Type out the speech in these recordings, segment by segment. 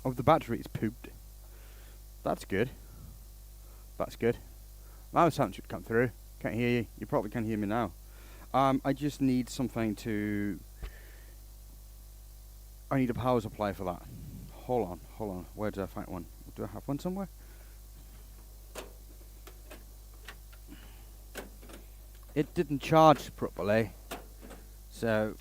Oh, the battery is pooped. That's good. That's good. Now the sound should come through. Can't hear you. You probably can't hear me now. I just need something to... I need a power supply for that. Hold on. Where did I find one? Do I have one somewhere? It didn't charge properly. So...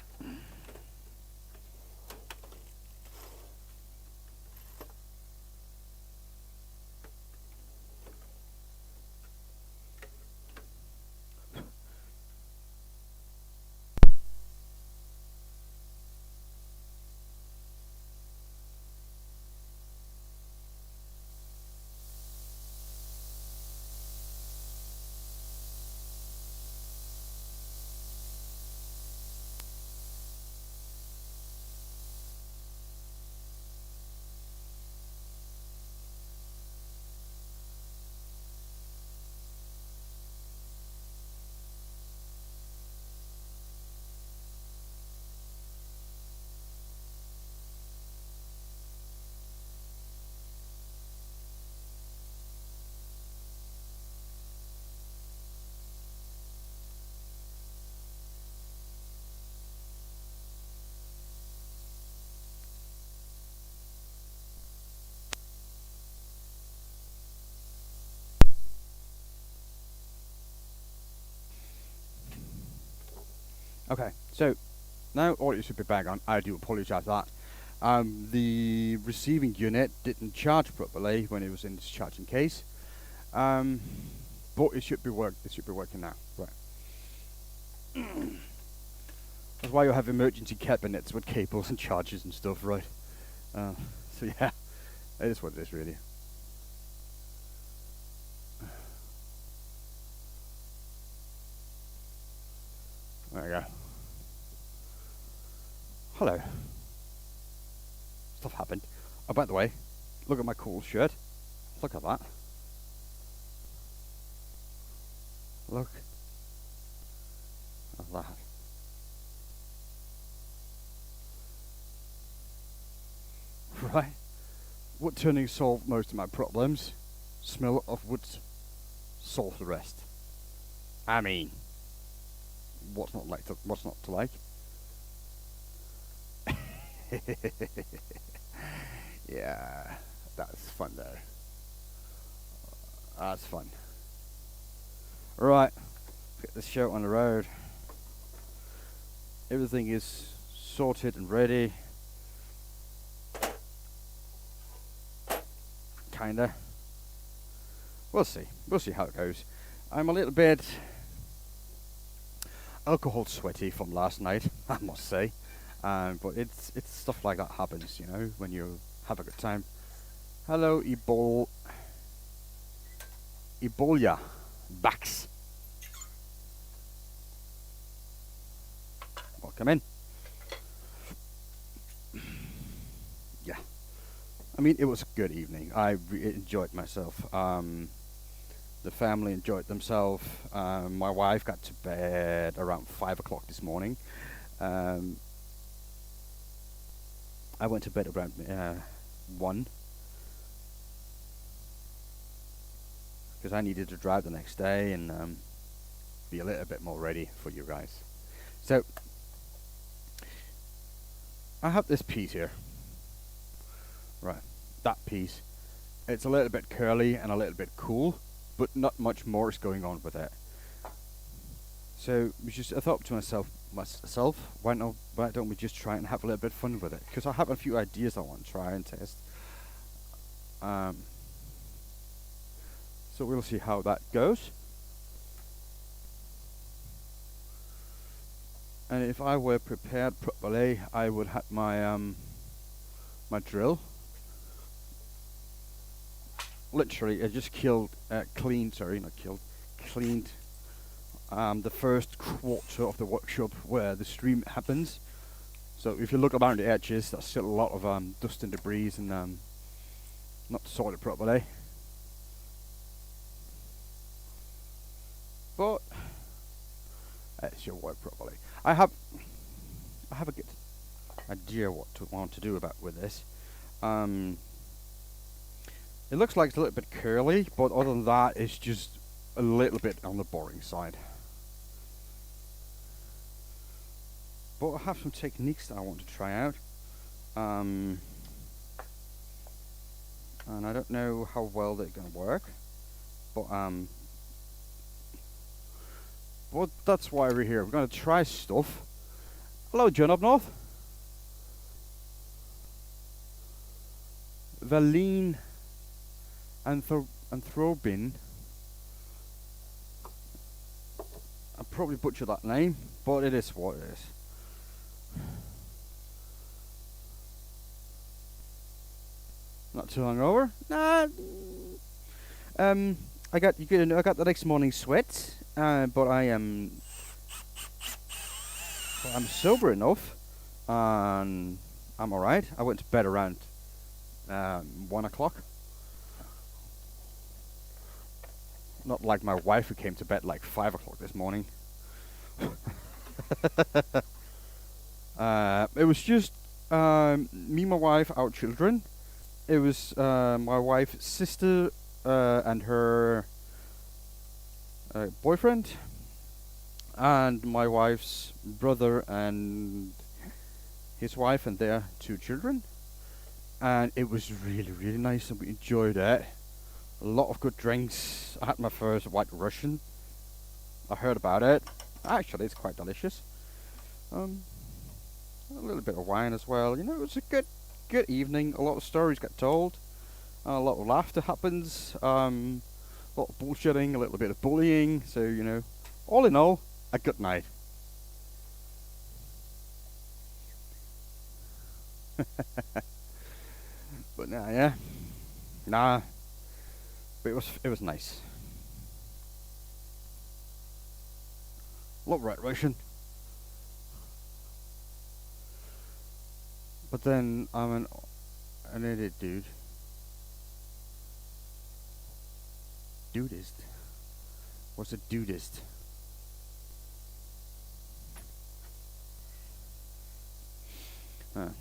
Okay, so now audio should be back on. I do apologise for that. The receiving unit didn't charge properly when it was in its charging case, but it should be working now. Right. That's why you have emergency cabinets with cables and chargers and stuff, right? So yeah, it is what it is, really. There we go. Hello. Stuff happened. Oh, by the way, look at my cool shirt. Look at that. Look at that. Right. Woodturning solved most of my problems. Smell of wood solved the rest. I mean, what's not to like? Yeah, that's fun though. That's fun. Right, get this show on the road. Everything is sorted and ready. Kinda. We'll see. We'll see how it goes. I'm a little bit alcohol sweaty from last night, I must say. But it's stuff like that happens, you know, when you have a good time. Hello, Ebola. Bax. Welcome in. Yeah. I mean, it was a good evening. I enjoyed myself. The family enjoyed themselves. My wife got to bed around 5 o'clock this morning. I went to bed around 1 because I needed to drive the next day and be a little bit more ready for you guys. So I have this piece here. Right, that piece. It's a little bit curly and a little bit cool, but not much more is going on with it. So I thought to myself, why don't we just try and have a little bit of fun with it? Because I have a few ideas I want to try and test. So we'll see how that goes. And if I were prepared properly, I would have my my drill. Literally, I just cleaned the first quarter of the workshop where the stream happens. So if you look around the edges, there's still a lot of dust and debris and not sorted properly. But it should work properly. I have a good idea what to want to do with this. It looks like it's a little bit curly, but other than that, it's just a little bit on the boring side. But I have some techniques that I want to try out. And I don't know how well they're going to work. But that's why we're here. We're going to try stuff. Hello, John up north. Valine Anthrobin. I probably butchered that name, but it is what it is. Not too long over. Nah. I got the next morning sweat, but I'm sober enough, and I'm alright. I went to bed around 1 o'clock. Not like my wife, who came to bed like 5 o'clock this morning. It was just me, my wife, our children. It was my wife's sister and her boyfriend, and my wife's brother and his wife and their 2 children. And it was really, really nice, and we enjoyed it. A lot of good drinks. I had my first White Russian. I heard about it. Actually, it's quite delicious. A little bit of wine as well. You know, it was a good evening. A lot of stories get told. A lot of laughter happens. A lot of bullshitting. A little bit of bullying. So, you know, all in all, a good night. But nah. But it was nice. Love Red Russian. But then I'm an idiot dude. Dudist. What's a dudist? Okay.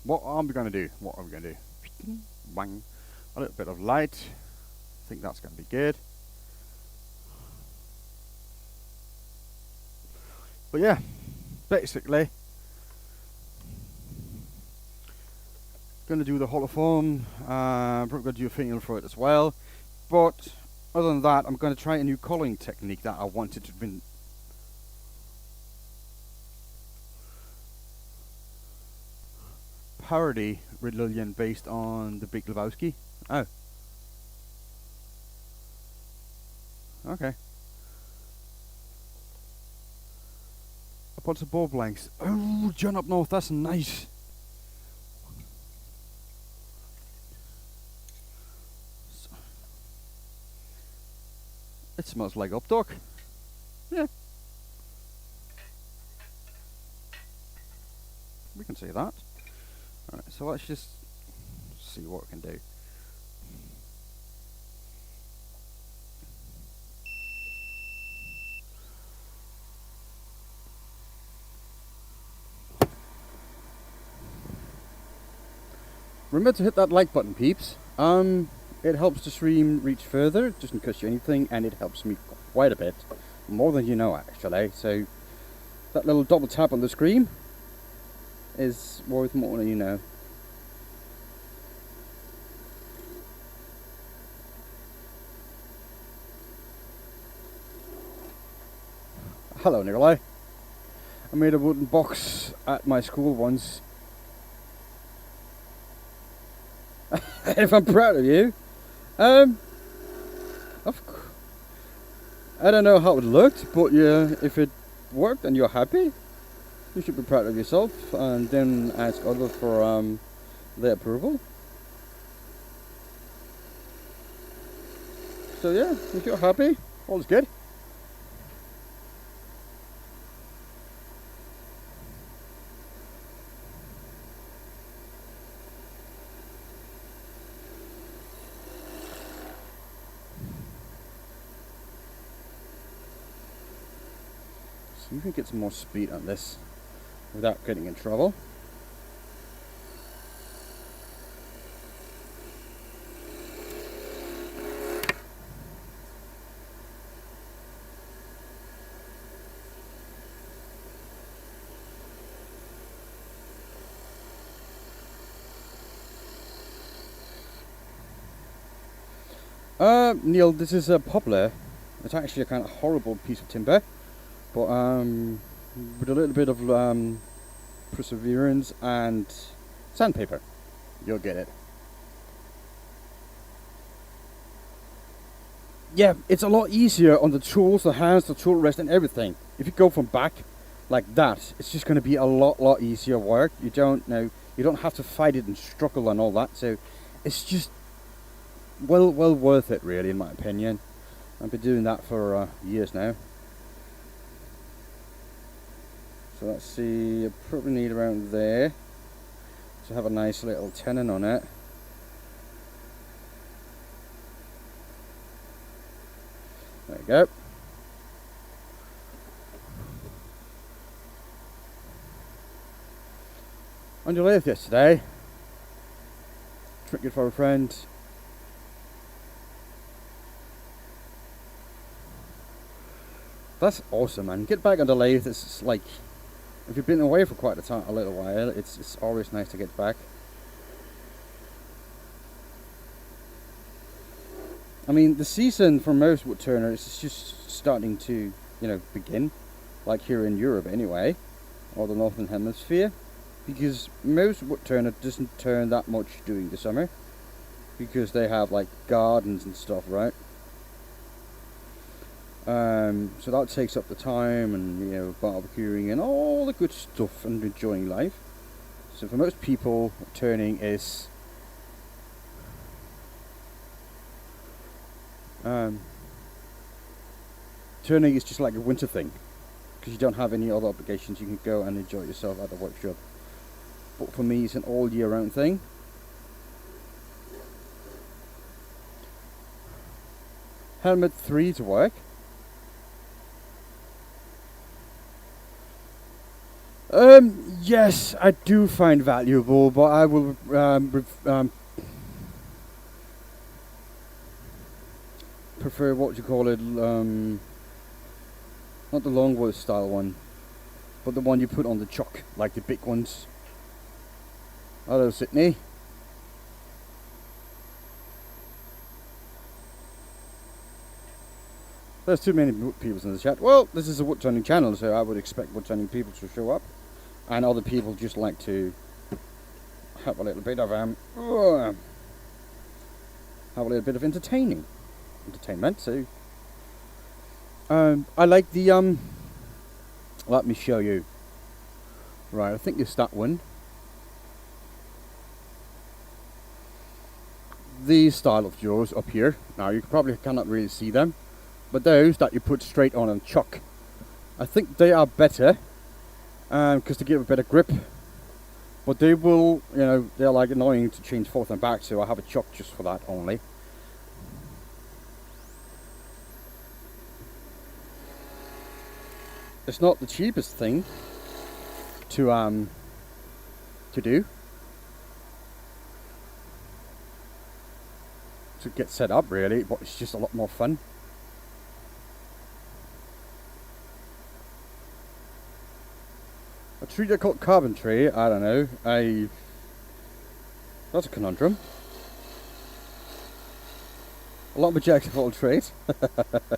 What are we gonna do? Bang. A little bit of light. I think that's gonna be good. But yeah, basically, gonna do the hollow form. Probably gonna do a finial for it as well. But other than that, I'm gonna try a new colouring technique that I wanted to win. Parody Red Lillian based on the Big Lebowski. Oh. Okay. A bunch of ball blanks. Oh, John up north, that's nice. It smells like up dog. Yeah. We can say that. Alright, so let's just see what we can do. Remember to hit that like button, peeps. It helps the stream reach further, it doesn't cost you anything, and it helps me quite a bit. More than you know, actually. So, that little double tap on the screen is worth more than you know. Hello, Nikolai. I made a wooden box at my school once. If I'm proud of you. I don't know how it looked, but yeah, if it worked and you're happy, you should be proud of yourself, and then ask others for their approval. So yeah, if you're happy, all is good. So you can get some more speed on this without getting in trouble. Neil, this is a poplar. It's actually a kind of horrible piece of timber, but with a little bit of perseverance and sandpaper, you'll get it. Yeah, it's a lot easier on the tools, the hands, the tool rest, and everything. If you go from back like that, it's just going to be a lot easier work. You don't have to fight it and struggle and all that. So it's just well worth it, really, in my opinion. I've been doing that for years now. So let's see, you probably need around there to have a nice little tenon on it. There you go. On your lathe yesterday, trinket for a friend. That's awesome, man. Get back on the lathe. It's like, if you've been away for quite a little while, it's always nice to get back. I mean, the season for most wood turners is just starting to, begin, like here in Europe anyway, or the Northern Hemisphere, because most wood turner doesn't turn that much during the summer, because they have like gardens and stuff, right? So that takes up the time and barbecuing and all the good stuff and enjoying life. So for most people, turning is just like a winter thing, because you don't have any other obligations. You can go and enjoy yourself at the workshop. But for me, it's an all year round thing. Helmet 3 to work. Yes, I do find valuable, but I will prefer, what you call it, not the longwood style one, but the one you put on the chuck, like the big ones. Hello, Sydney. There's too many people in the chat. Well, this is a woodturning channel, so I would expect woodturning people to show up, and other people just like to have a little bit of entertainment. So I like the let me show you. Right, I think it's that one. These style of jaws up here. Now you probably cannot really see them, but those that you put straight on and chuck, I think they are better, because they give a better grip. But they will, they're like annoying to change forth and back, so I have a chuck just for that only. It's not the cheapest thing to do, to get set up, really, but it's just a lot more fun. A tree called carpentry, I don't know, that's a conundrum. A lot of jack of all trades.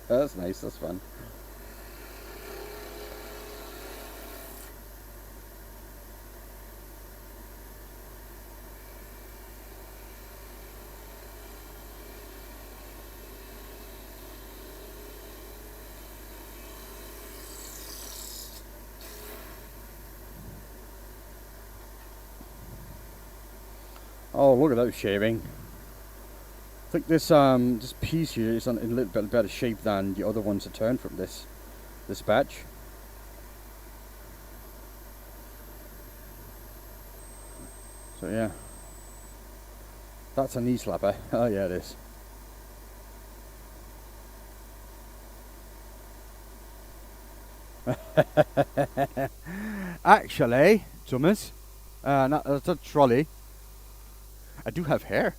That's nice, that's fun. Oh, look at that shaving. I think this this piece here is in a little bit better shape than the other ones that turned from this batch. So yeah, that's a knee slapper. Oh yeah, it is. Actually, Thomas, that's a trolley. I do have hair.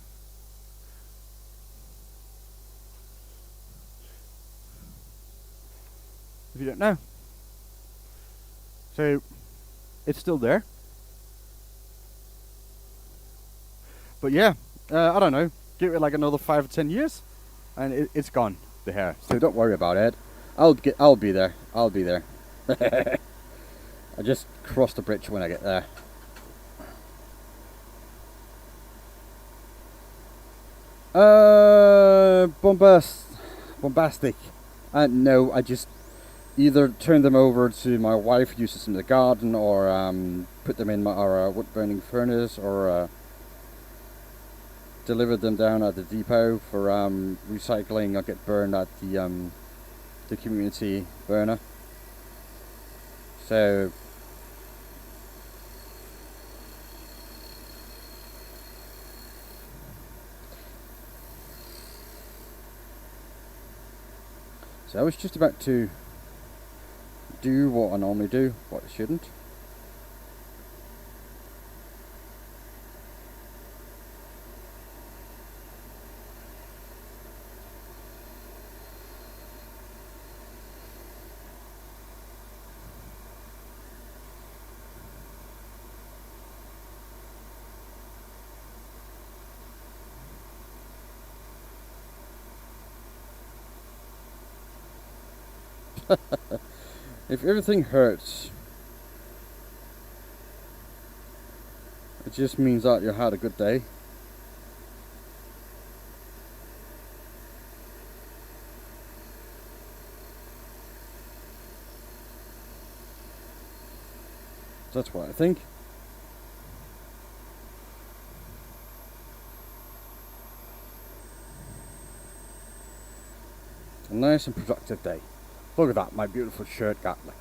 If you don't know. So, it's still there. But yeah, I don't know. Give it like another 5 or 10 years. and it's gone, the hair. So don't worry about it. I'll be there. I'll be there. I just cross the bridge when I get there. Bombastic. No, I just either turn them over to my wife, uses them in the garden, or put them in our wood burning furnace, or deliver them down at the depot for recycling, or get burned at the community burner. So I was just about to do what I normally do, what I shouldn't. If everything hurts, it just means that you had a good day. That's what I think. A nice and productive day. Look at that, my beautiful shirt got look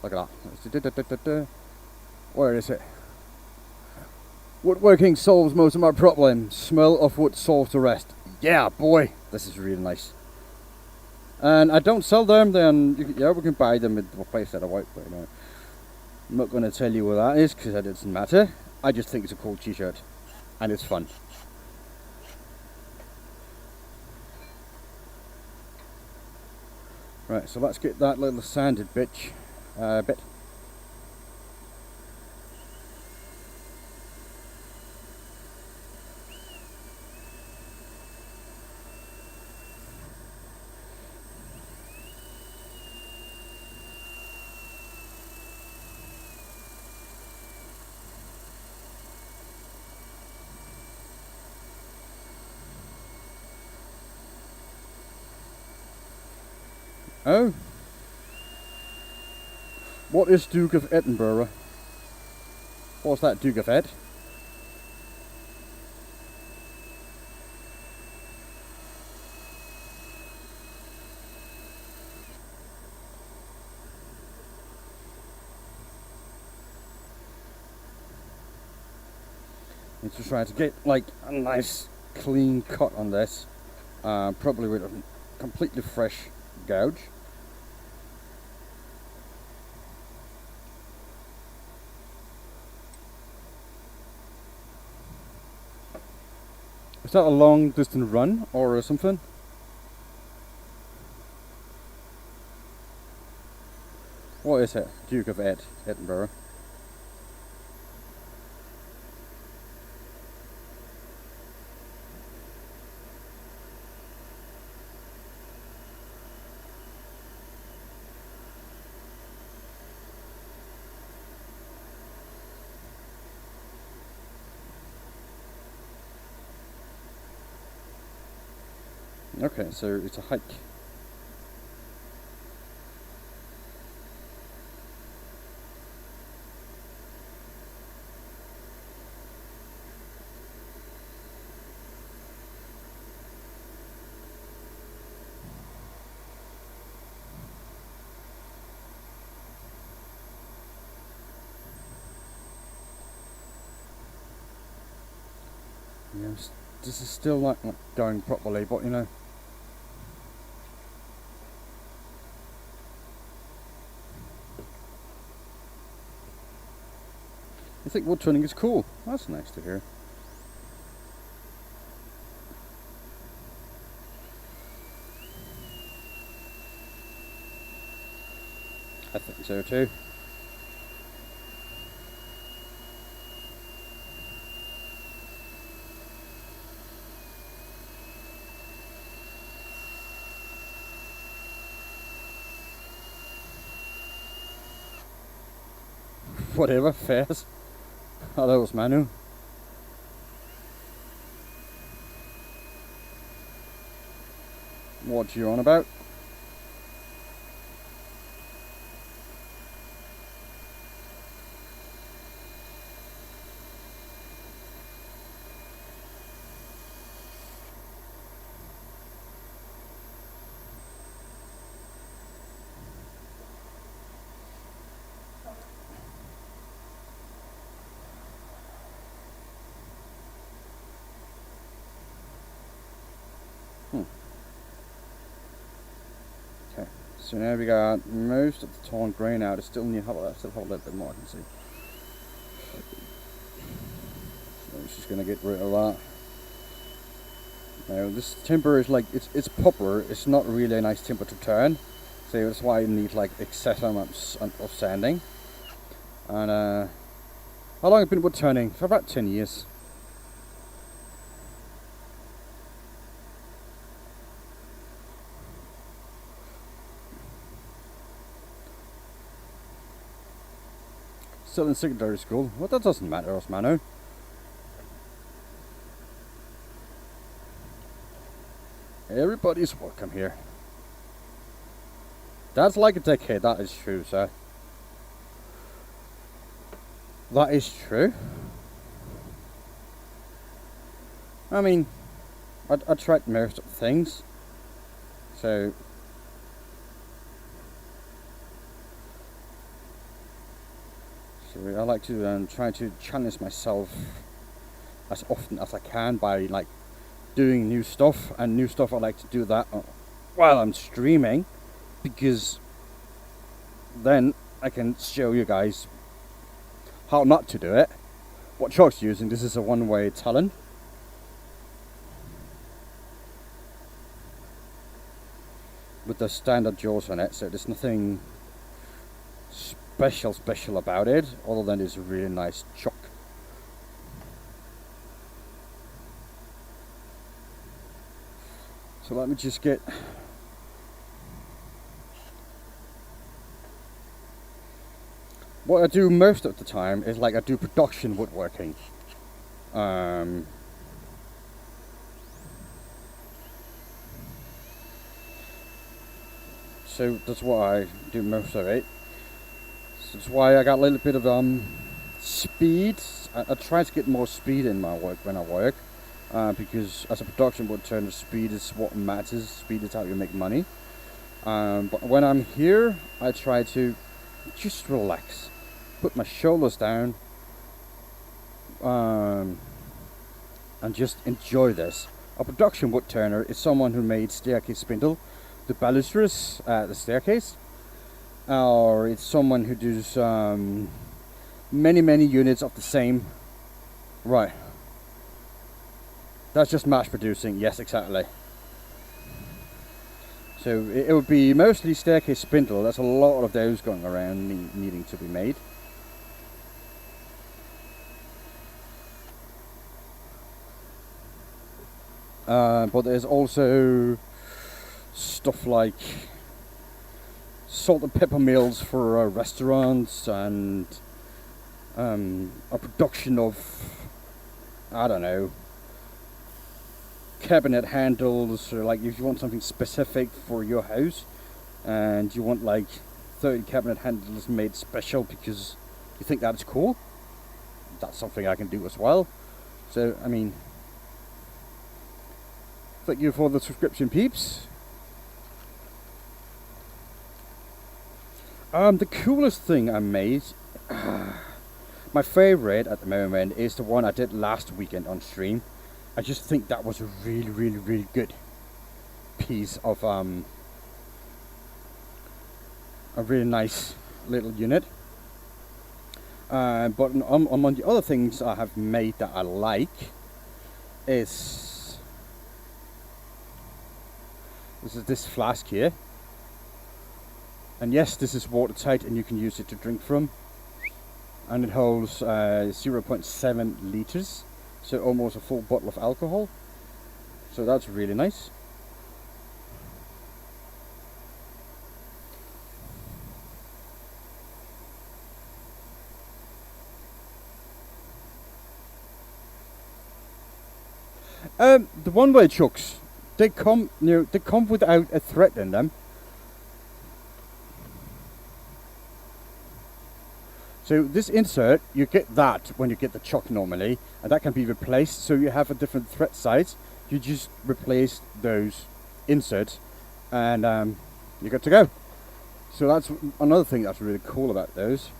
at that. Where is it? Woodworking solves most of my problems. Smell of wood solves the rest. Yeah, boy, this is really nice. And I don't sell them. Then yeah, we can buy them at the place that I work. But I'm not going to tell you what that is because it doesn't matter. I just think it's a cool T-shirt, and it's fun. Right, so let's get that little sanded bit. Oh, what is Duke of Edinburgh? What's that, Duke of Ed? Need to try to get like a nice clean cut on this, probably with a completely fresh gouge. Is that a long distance run or something? What is it? Duke of Edinburgh. Okay, so it's a hike. Yes, this is still not going properly, but you know. I think woodturning is cool. That's nice to hear. I think so too. whatever, fairs. Hello, Manu. What you on about? Okay, so now we got most of the torn grain out. It's still need still have a little bit more, I can see. So I'm just gonna get rid of that. Now this timber is like, it's poplar. It's not really a nice timber to turn, so that's why you need like excess amounts of sanding. And how long have I been wood turning? For about 10 years. Still in secondary school. Well, that doesn't matter, Osmano. Everybody's welcome here. That's like a decade, that is true, sir. That is true. I mean, I tried most of the things. So I like to try to challenge myself as often as I can by like doing new stuff, and new stuff I like to do that while I'm streaming, because then I can show you guys how not to do it. What Chuck's using, this is a one-way talent. With the standard jaws on it, so there's nothing special about it, other than this really nice chuck. So let me just get what I do most of the time is like I do production woodworking. So that's what I do most of it. So that's why I got a little bit of speed. I try to get more speed in my work when I work, because as a production woodturner, speed is what matters. Speed is how you make money. But when I'm here, I try to just relax, put my shoulders down, and just enjoy this. A production woodturner is someone who made staircase spindle, the balusters at the staircase, or it's someone who does many units of the same. Right. That's just mass producing. Yes, exactly. So it would be mostly staircase spindle. There's a lot of those going around needing to be made. But there's also stuff like salt and pepper mills for restaurants, and a production of, I don't know, cabinet handles, or like if you want something specific for your house and you want like 30 cabinet handles made special because you think that's cool, that's something I can do as well. So I mean, thank you for the subscription, peeps. The coolest thing I made, my favorite at the moment, is the one I did last weekend on stream. I just think that was a really good piece of a really nice little unit. But among the other things I have made that I like is this flask here. And yes, this is watertight and you can use it to drink from. And it holds 0.7 liters, so almost a full bottle of alcohol. So that's really nice. The one-way chucks, they come, they come without a thread in them. So this insert, you get that when you get the chuck normally, and that can be replaced. So you have a different thread size. You just replace those inserts, and you're good to go. So that's another thing that's really cool about those.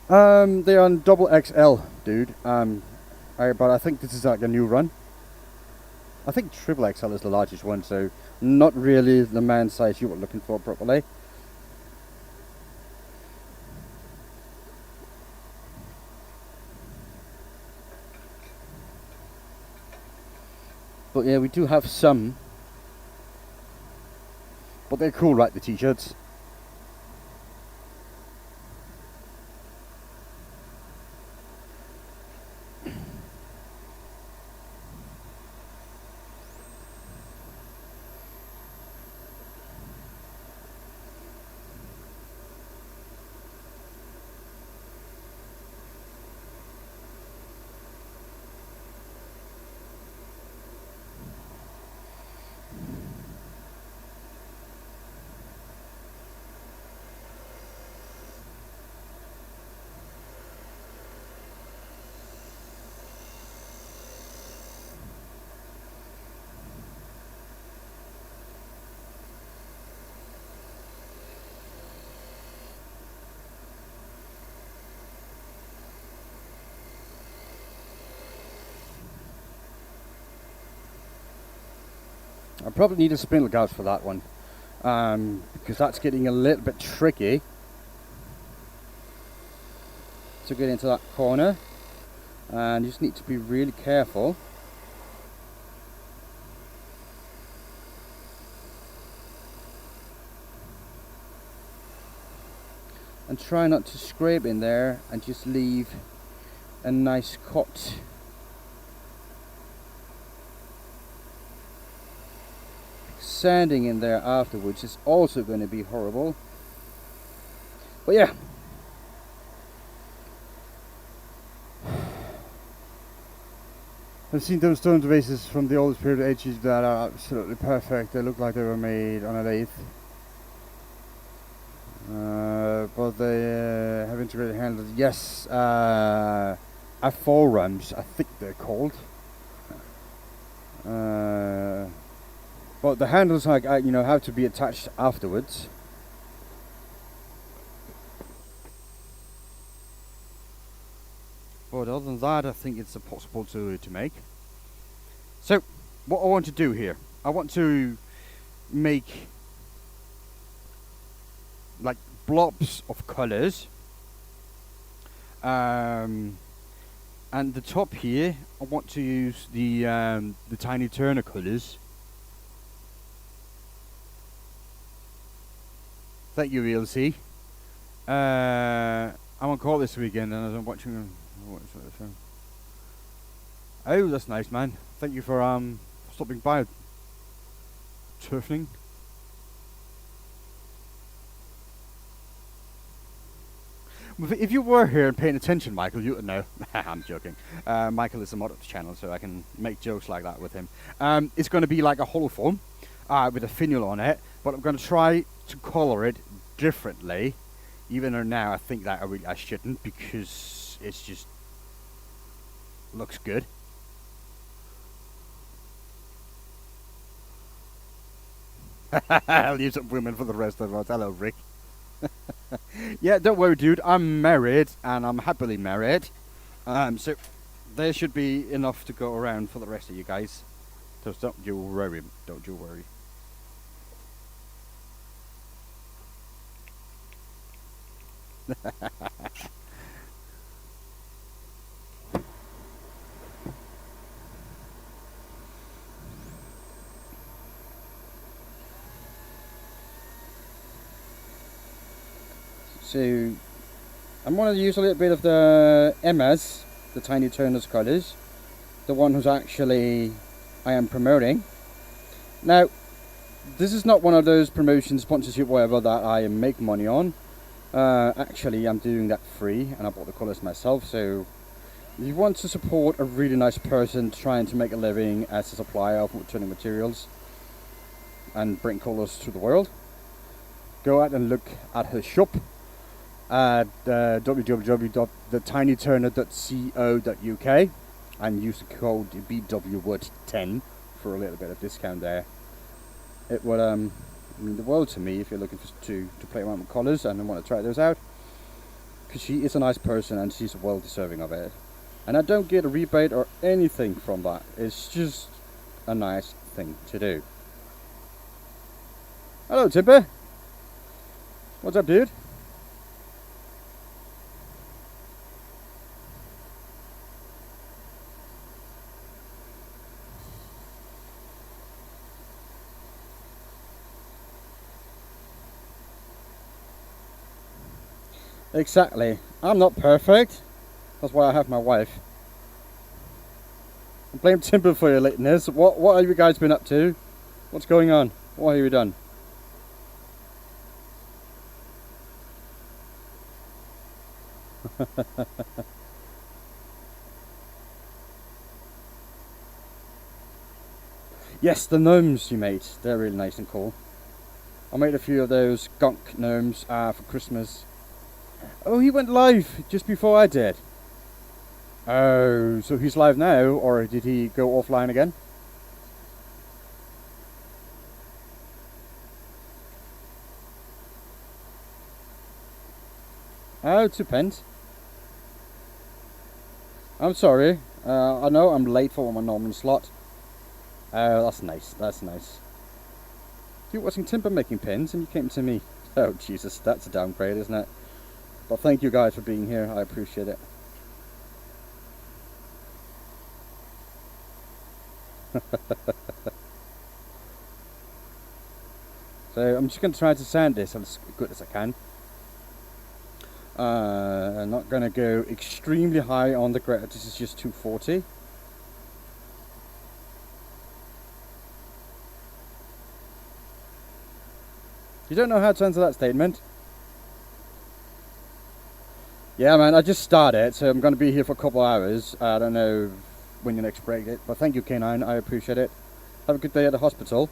They're on double XL, dude. But I think this is like a new run. I think triple XL is the largest one, so not really the man size you were looking for properly. But yeah, we do have some. But they're cool, right, the t-shirts. I probably need a spindle gouge for that one, because that's getting a little bit tricky to get into that corner, and you just need to be really careful. And try not to scrape in there, and just leave a nice cut. Sanding in there afterwards is also going to be horrible. But yeah, I've seen those stone vases from the oldest period of ages that are absolutely perfect. They look like they were made on a lathe. But they have integrated handles. Yes, forams, I think they're called. But the handles, like have to be attached afterwards. But other than that, I think it's possible to make. So, what I want to do here, I want to make like blobs of colours. And the top here, I want to use the Tiny Turner colours. Thank you, ELC. I'm on call this weekend, and as I'm watching. Oh, that's nice, man. Thank you for stopping by. Woodturning. If you were here and paying attention, Michael, you would know. I'm joking. Michael is a mod of the channel, so I can make jokes like that with him. It's going to be like a hollow form with a finial on it, but I'm going to try to colour it differently. Even though now I think that I shouldn't, because it's just looks good. I'll use up women for the rest of us. Hello, Rick. Yeah, don't worry, dude. I'm married, and I'm happily married. So there should be enough to go around for the rest of you guys. So don't you worry. Don't you worry. So I'm going to use a little bit of the Emma's, the Tiny Turner's colours, the one who's actually I am promoting. Now, this is not one of those promotion, sponsorship, whatever that I make money on. Actually, I'm doing that free, and I bought the colours myself, so You want to support a really nice person trying to make a living as a supplier of woodturning materials and bring colours to the world. Go out and look at her shop at www.thetinyturner.co.uk and use the code BWWood10 for a little bit of discount there. It would mean the world to me if you're looking to play around with colours and want to try those out, because she is a nice person and she's well deserving of it. And I don't get a rebate or anything from that. It's just a nice thing to do. Hello, Timber. What's up, dude? Exactly. I'm not perfect. That's why I have my wife. I blame Timber for your lateness. What have you guys been up to? What's going on? What have you done? Yes, the gnomes you made. They're really nice and cool. I made a few of those gunk gnomes for Christmas. Oh, he went live just before I did. Oh, so he's live now, or did he go offline again? Oh, it depends. I'm sorry. I know I'm late for my normal slot. Oh, that's nice. That's nice. You're watching Timber making pins and you came to me. Oh, Jesus, that's a downgrade, isn't it? But thank you guys for being here. I appreciate it. So I'm just going to try to sound this as good as I can. I'm not going to go extremely high on the grit. This is just 240. You don't know how to answer that statement? Yeah, man, I just started, so I'm going to be here for a couple of hours. I don't know when your next break is, but thank you, K9. I appreciate it. Have a good day at the hospital.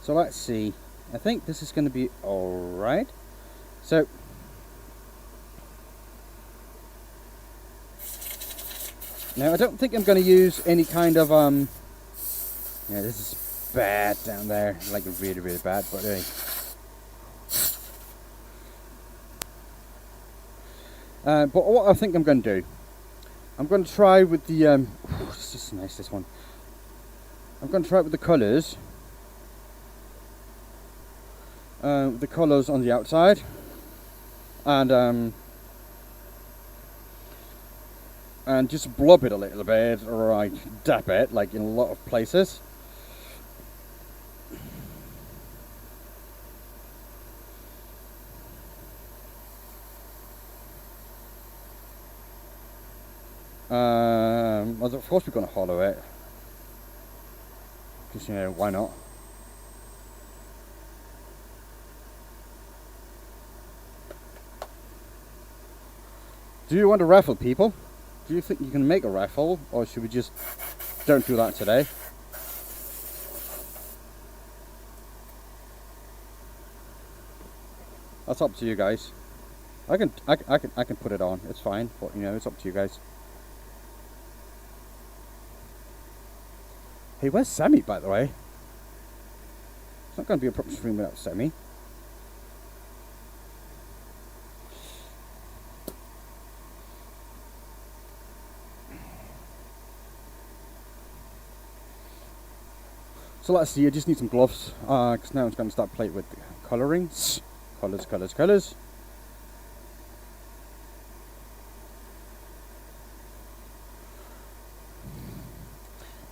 So let's see. I think this is going to be alright. So, now I don't think I'm going to use any kind of, yeah, this is bad down there. Like really, really bad, but hey. But what I think I'm going to do, I'm going to try with the, it's just nice, this one. I'm going to try it with the colours. The colours on the outside, and just blob it a little bit, or I dab it, like in a lot of places. Well, of course we're going to hollow it, because, you know, why not? Do you want a raffle, people? Do you think you can make a raffle, or should we just don't do that today? That's up to you guys. I can put it on. It's fine, but you know, it's up to you guys. Hey, where's Sammy, by the way? It's not going to be a proper stream without Sammy. So let's see, I just need some gloves, because now I'm going to start playing with the colourings. Colours, colours, colours.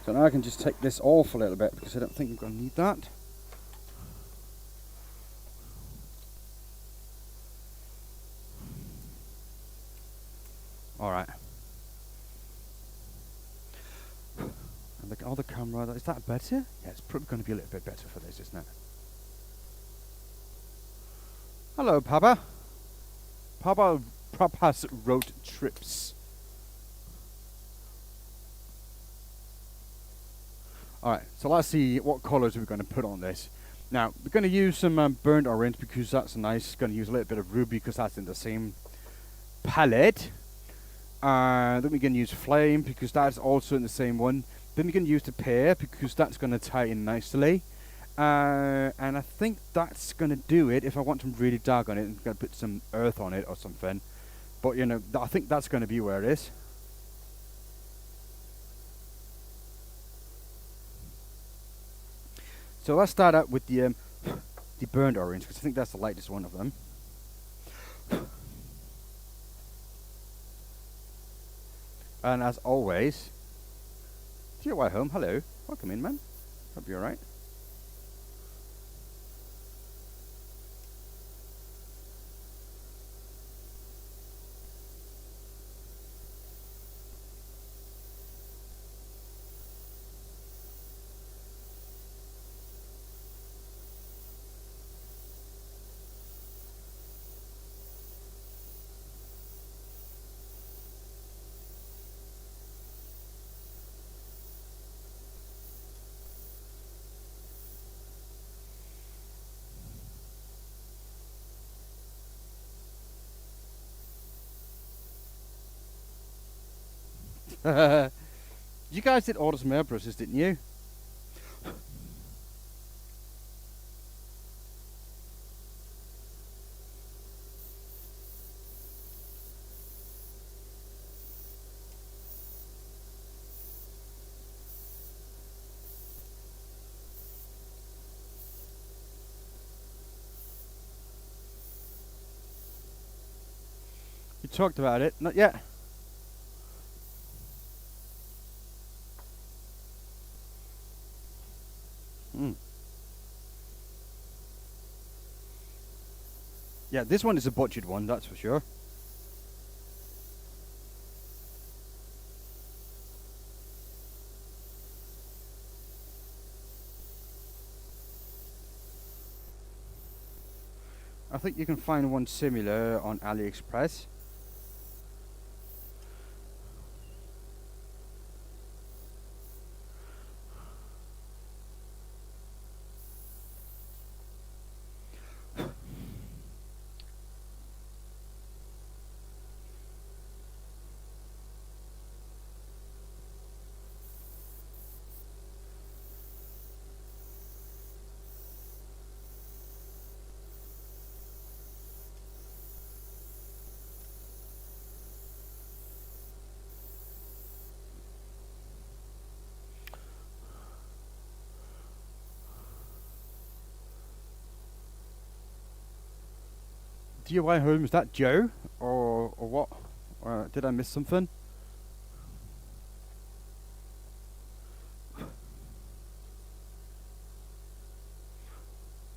So now I can just take this off a little bit, because I don't think I'm going to need that. Alright. And the other camera, is that better? Yeah, it's probably going to be a little bit better for this, isn't it? Hello, Papa. Papa's road trips. Alright, so let's see what colours we're going to put on this. Now, we're going to use some burnt orange because that's nice. Going to use a little bit of ruby because that's in the same palette. Then we can use flame because that's also in the same one. Then we can use the pear because that's going to tie in nicely. And I think that's going to do it. If I want some really dark on it, I'm going to put some earth on it or something. But, you know, I think that's going to be where it is. So let's start out with the burnt orange because I think that's the lightest one of them. And as always, DIY home, hello, welcome in, man. Hope you're alright. You guys did order some airbrushes, didn't you? You talked about it, not yet. Yeah, this one is a butchered one, that's for sure. I think you can find one similar on AliExpress. DIY home, is that Joe? Or what? Did I miss something?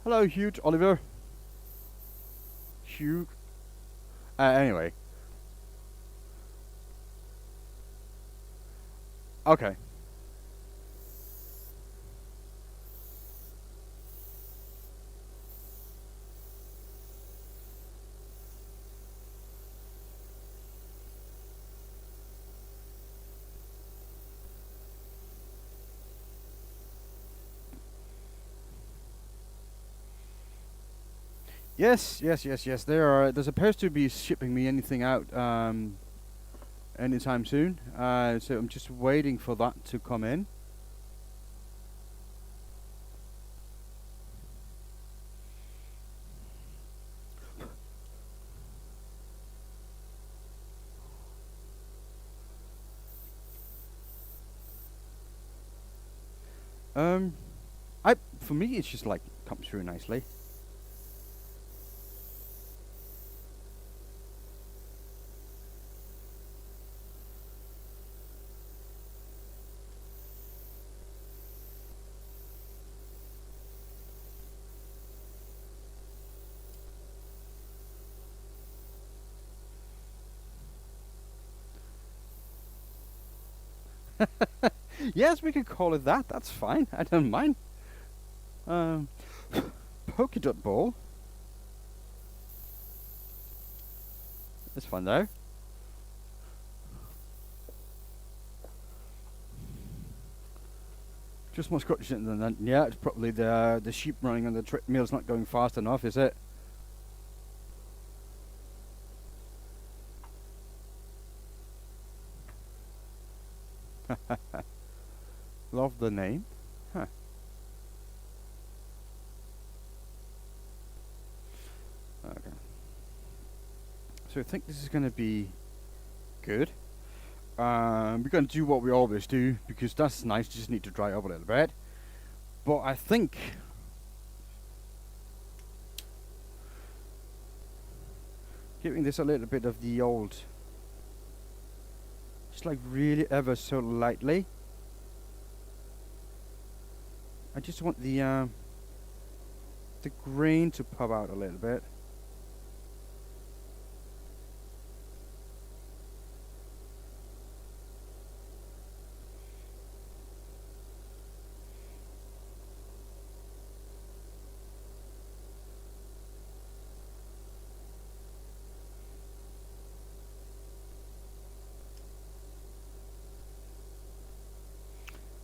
Hello, Huge Oliver. Hugh. Anyway. Okay. Yes. They're supposed to be shipping me anything out anytime soon. So I'm just waiting for that to come in. For me, it's just like comes through nicely. Yes, we could call it that. That's fine. I don't mind. Um, polka dot ball. That's fun though. Just more scratches than that. Yeah, it's probably the sheep running on the treadmill's not going fast enough, is it? Love the name. Huh. Okay. So I think this is going to be good. We're going to do what we always do because that's nice. Just need to dry up a little bit. But I think giving this a little bit of the old, just like really ever so lightly. I just want the grain to pop out a little bit.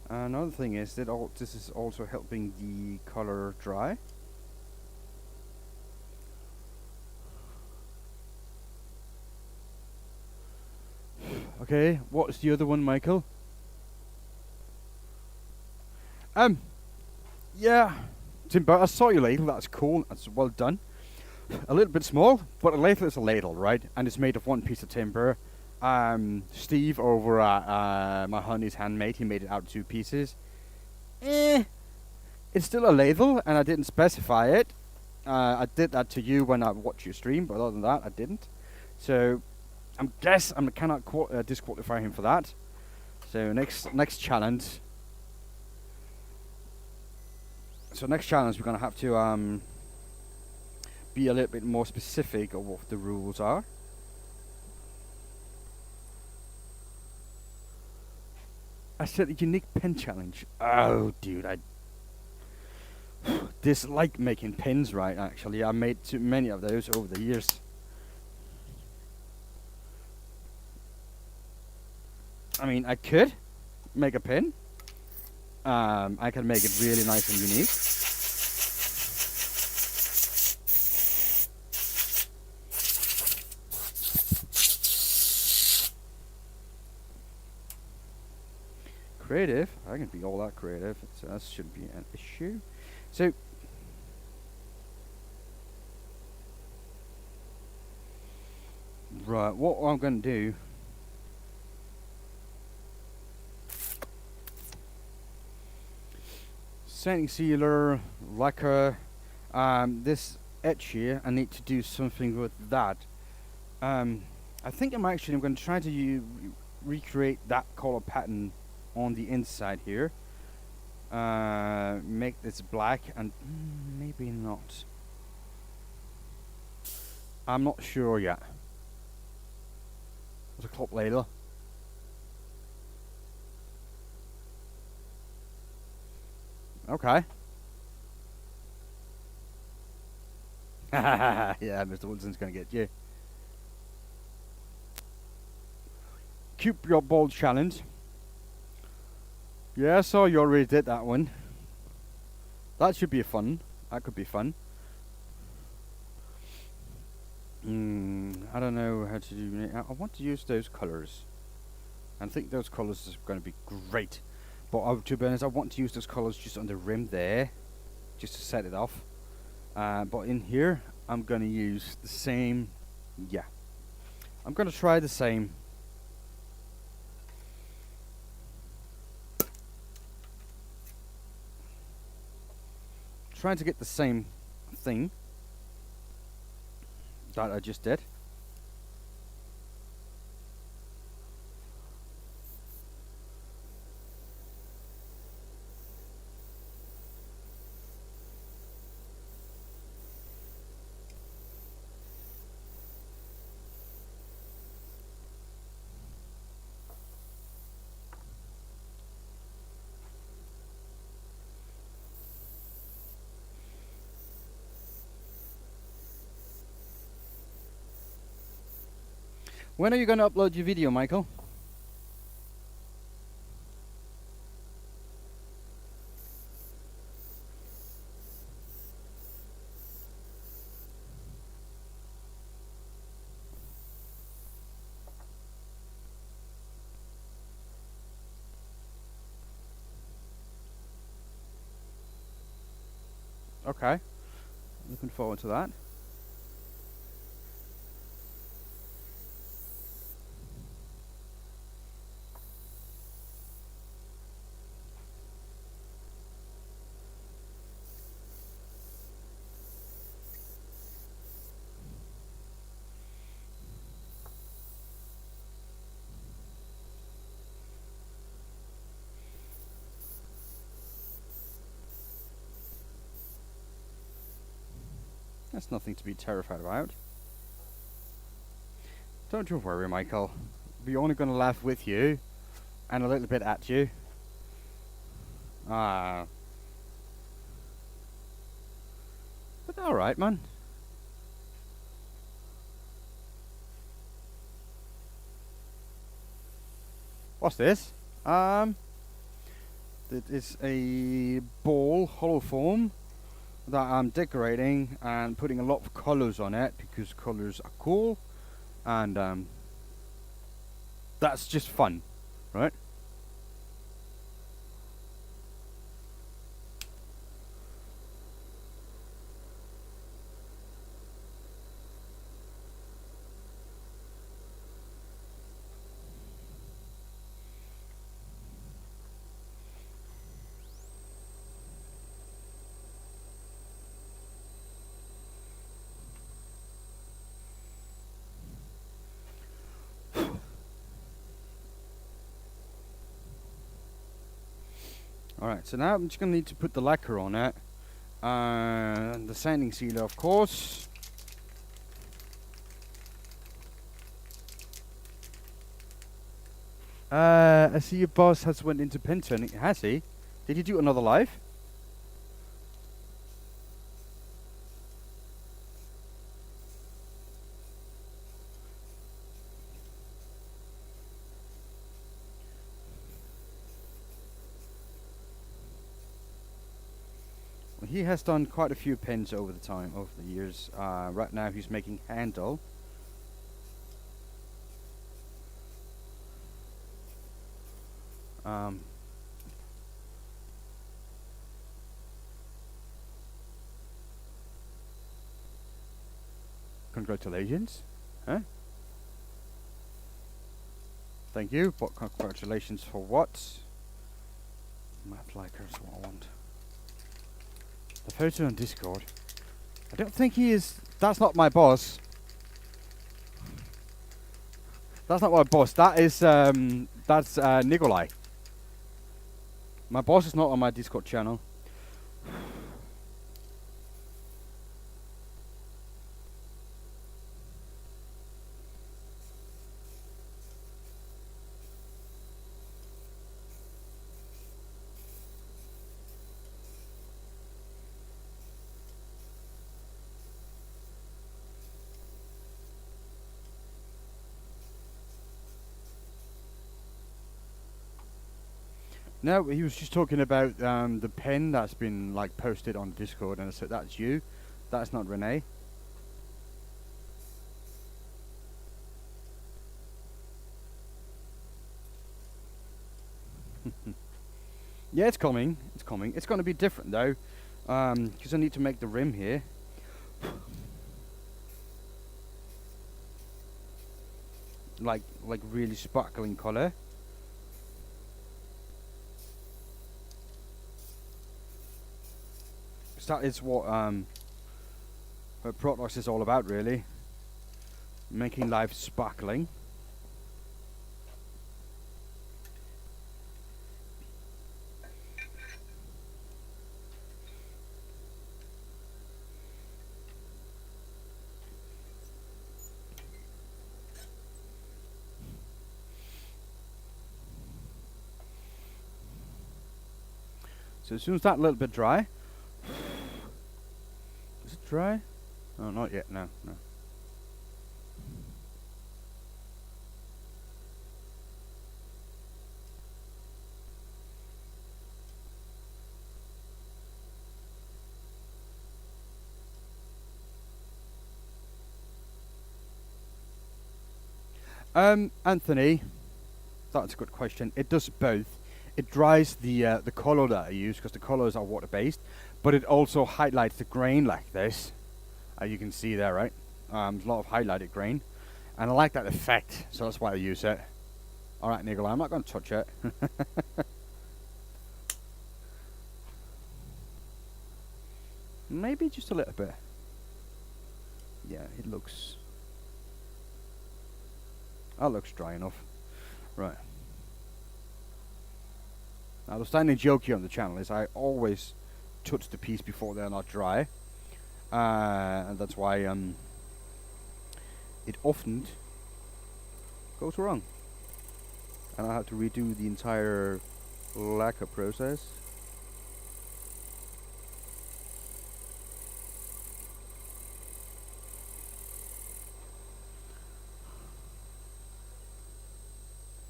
Another thing is that this is also helping the color dry. Okay, what's the other one, Michael? Yeah, Timber, I saw your ladle. That's cool. That's well done. A little bit small, but a ladle is a ladle, right? And it's made of one piece of timber. Steve over at my honey's handmade, he made it out of 2 pieces. It's still a ladle, and I didn't specify it. I did that to you when I watched your stream, but other than that, I didn't. So, I cannot disqualify him for that. So next challenge. So next challenge, we're gonna have to be a little bit more specific of what the rules are. I said a unique pen challenge. Oh, dude, I dislike making pins, right? Actually, I made too many of those over the years. I mean, I could make a pin. I can make it really nice and unique. Creative. I can be all that creative, so that shouldn't be an issue. So, right, what I'm going to do. Sanding sealer, lacquer. This etch here, I need to do something with that. I think I'm going to try to recreate that color pattern on the inside here. Make this black and maybe not. I'm not sure yet. There's a clock ladle. Okay. Yeah, Mr. Woodson's gonna get you. Keep your ball challenge. Yeah, so you already did that one. That should be fun. That could be fun. I don't know how to do it. I want to use those colors. I think those colors are going to be great. But to be honest, I want to use those colors just on the rim there, just to set it off. But in here, I'm going to use the same. Yeah, I'm going to try the same. Trying to get the same thing that I just did. When are you going to upload your video, Michael? Okay. Looking forward to that. That's nothing to be terrified about. Don't you worry, Michael. We're only going to laugh with you and a little bit at you. Ah. But alright, man. What's this? It is a ball, hollow foam, that I'm decorating and putting a lot of colours on it because colours are cool, and that's just fun, right? Alright, so now I'm just going to need to put the lacquer on it. And the sanding sealer, of course. I see your boss has went into Penton. Has he? Did he do another live? He has done quite a few pins over the years. Right now he's making handle. Congratulations. Huh? Thank you. But congratulations for what? Map liker is what I want. The photo on Discord. I don't think he is. That's not my boss. That's not my boss. That is that's Nikolai. My boss is not on my Discord channel. No, he was just talking about the pen that's been like posted on Discord, and I said that's you. That's not Renee. Yeah, it's coming. It's coming. It's going to be different though, because I need to make the rim here. like really sparkling color. That is what Protox is all about, really. Making life sparkling. So as soon as that little bit dry. Is it dry? Oh, not yet. No. Anthony, that's a good question. It does both. It dries the color that I use because the colors are water based, but it also highlights the grain like this. You can see there, right? There's a lot of highlighted grain, and I like that effect, so that's why I use it. All right, Nicola, I'm not going to touch it. Maybe just a little bit. Yeah, it looks. That looks dry enough. Right. Now the standing joke here on the channel is I always touch the piece before they're not dry, and that's why it often goes wrong, and I have to redo the entire lacquer process.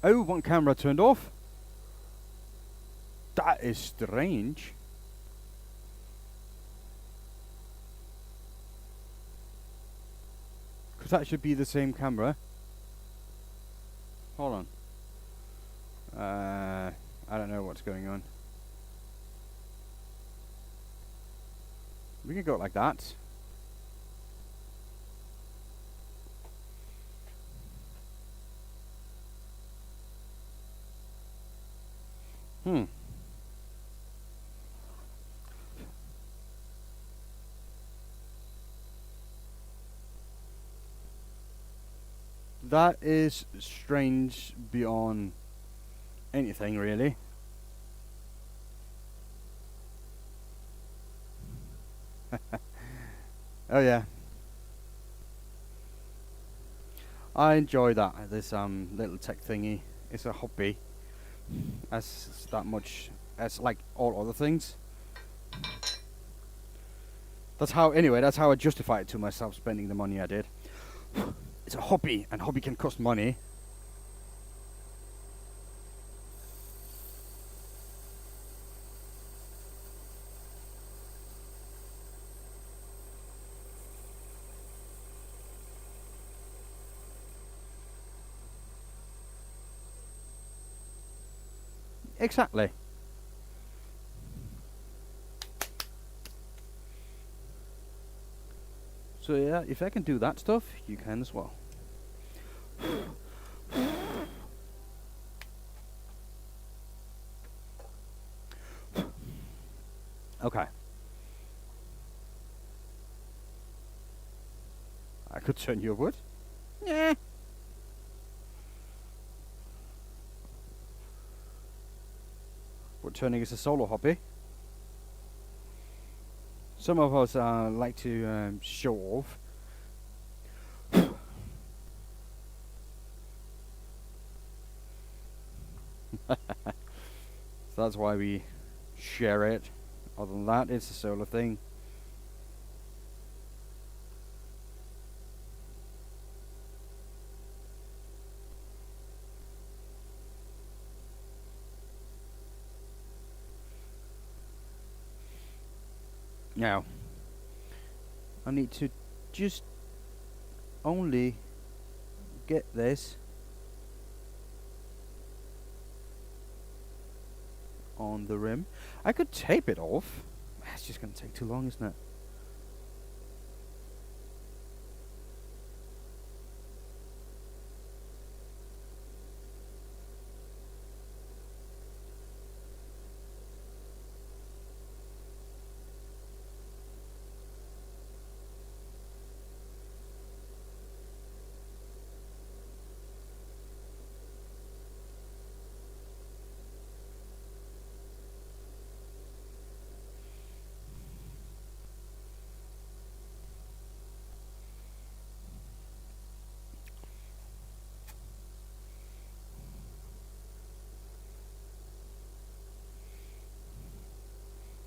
Oh, one camera turned off. That is strange. Because that should be the same camera. Hold on. I don't know what's going on. We can go like that. That is strange beyond anything, really. Oh yeah. I enjoy that, this little tech thingy. It's a hobby. As that much as like all other things. That's how I justify it to myself, spending the money I did. It's a hobby, and hobby can cost money. Exactly. So yeah, if I can do that stuff, you can as well. Okay. I could turn your wood. Yeah. Woodturning is a solo hobby. Some of us like to show off. So that's why we share it. Other than that, it's a solo thing. Now, I need to just only get this on the rim. I could tape it off. It's just going to take too long, isn't it?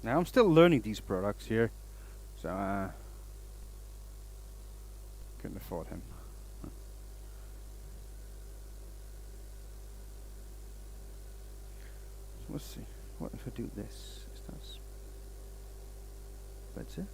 Now I'm still learning these products here, so couldn't afford him. So let's see. What if I do this? Is that better?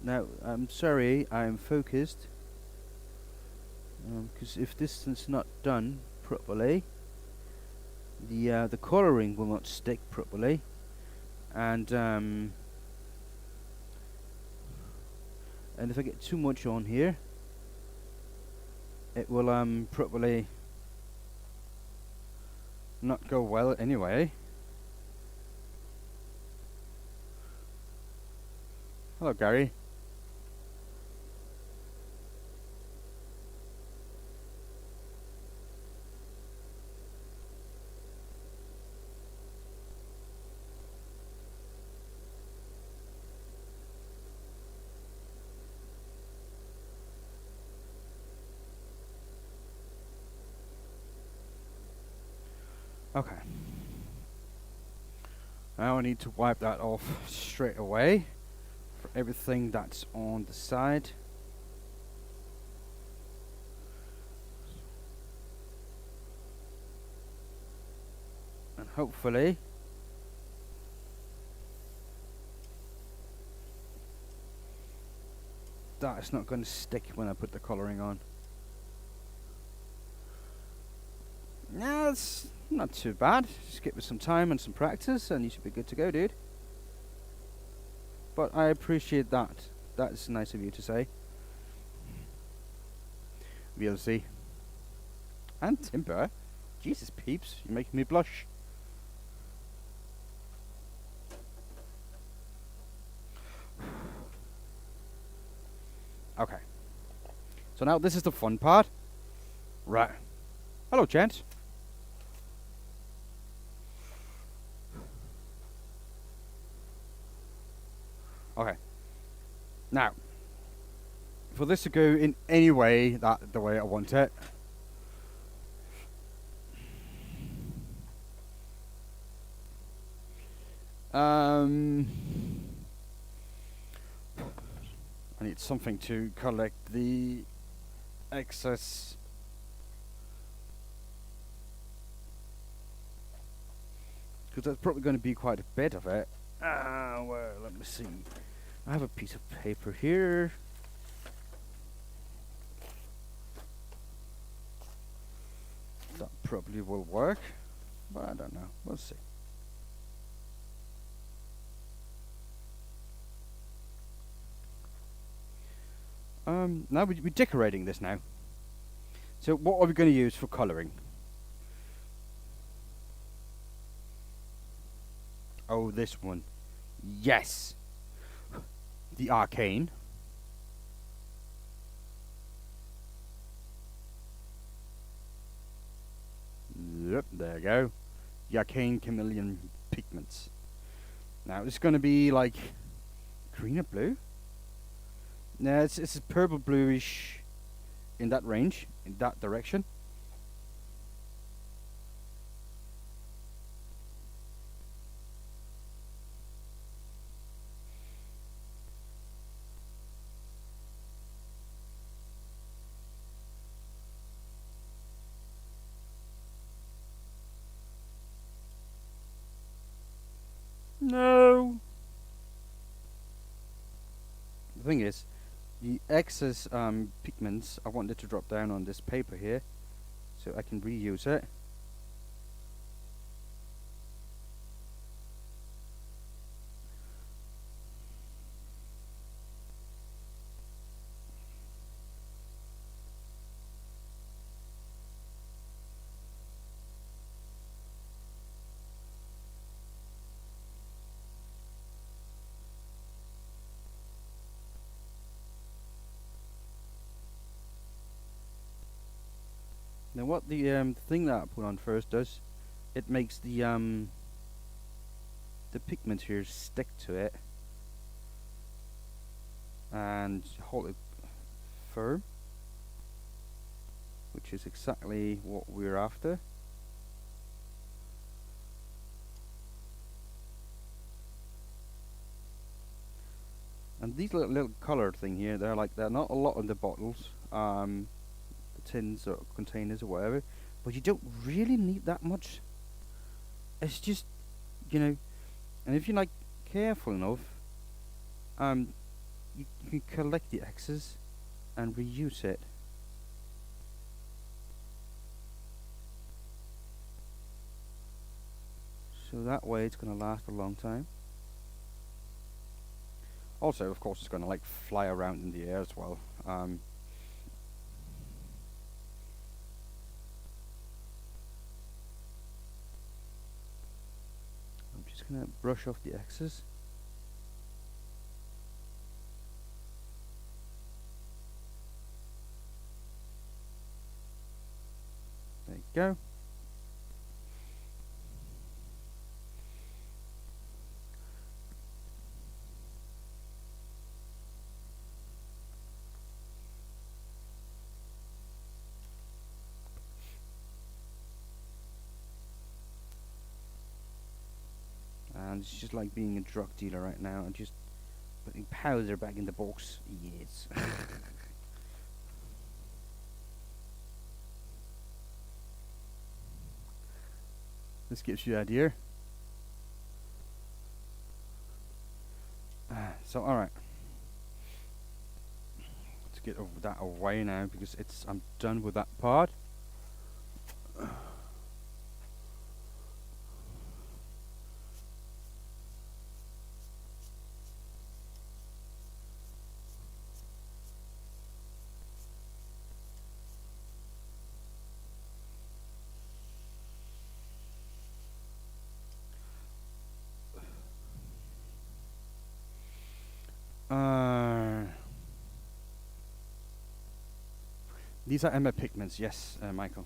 Now, I'm sorry, I'm focused. Because if this is not done properly, the colouring will not stick properly, and if I get too much on here, it will properly not go well anyway. Hello, Gary. Okay. Now I need to wipe that off straight away for everything that's on the side. And hopefully that's not going to stick when I put the colouring on. Yeah, it's not too bad. Just give it some time and some practice and you should be good to go, dude. But I appreciate that. That's nice of you to say. VLC. And Timber. Jesus, peeps, you're making me blush. Okay. So now this is the fun part. Right. Hello, gents. Okay. Now, for this to go in any way that the way I want it, I need something to collect the excess. Because that's probably going to be quite a bit of it. Well, let me see. I have a piece of paper here. That probably will work, but I don't know. We'll see. Now we're decorating this now. So what are we going to use for colouring? Oh, this one. Yes. The Arcane. Yep, there you go. The Arcane Chameleon Pigments. Now, it's going to be like green or blue? No, it's purple bluish in that range, in that direction. No. The thing is, the excess pigments I wanted to drop down on this paper here, so I can reuse it. Now what the thing that I put on first does, it makes the pigment here stick to it and hold it firm, which is exactly what we're after. And these little colour thing here, they're not a lot in the bottles. Tins or containers or whatever, but you don't really need that much. It's just, you know, and if you're like careful enough, you can collect the excess and reuse it. So that way it's going to last a long time. Also, of course, it's going to like fly around in the air as well. I'm just going to brush off the excess. There you go. And it's just like being a drug dealer right now and just putting powder back in the box. Yes. This gives you an idea. So alright. Let's get that away now because I'm done with that part. These are Emma pigments, yes, Michael.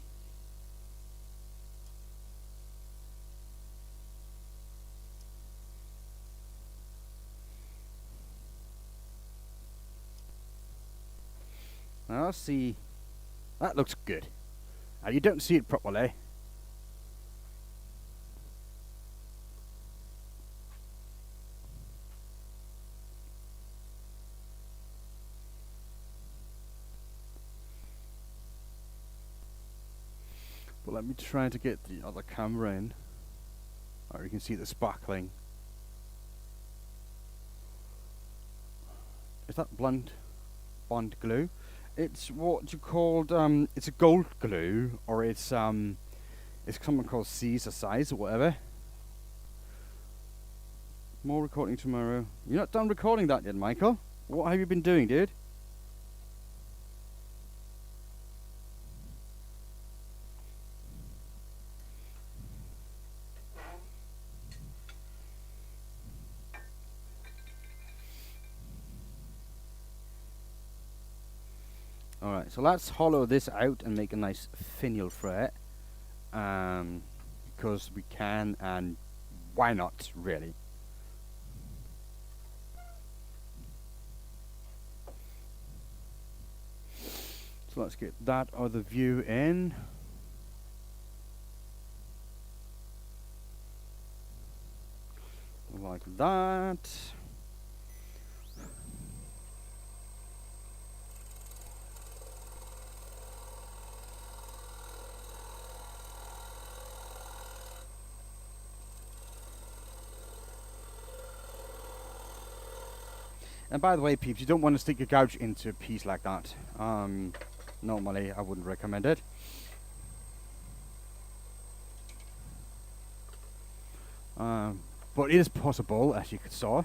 Now let's see. That looks good. You don't see it properly. But let me try to get the other camera in. Or you can see the sparkling. Is that Bond glue? It's what you called it's a gold glue, or it's something called Caesar size or whatever. More recording tomorrow. You're not done recording that yet, Michael? What have you been doing, dude? Alright, so let's hollow this out and make a nice finial for it. Because we can, and why not, really? So let's get that other view in. Like that. And by the way, peeps, you don't want to stick your gouge into a piece like that. Normally, I wouldn't recommend it. But it is possible, as you saw.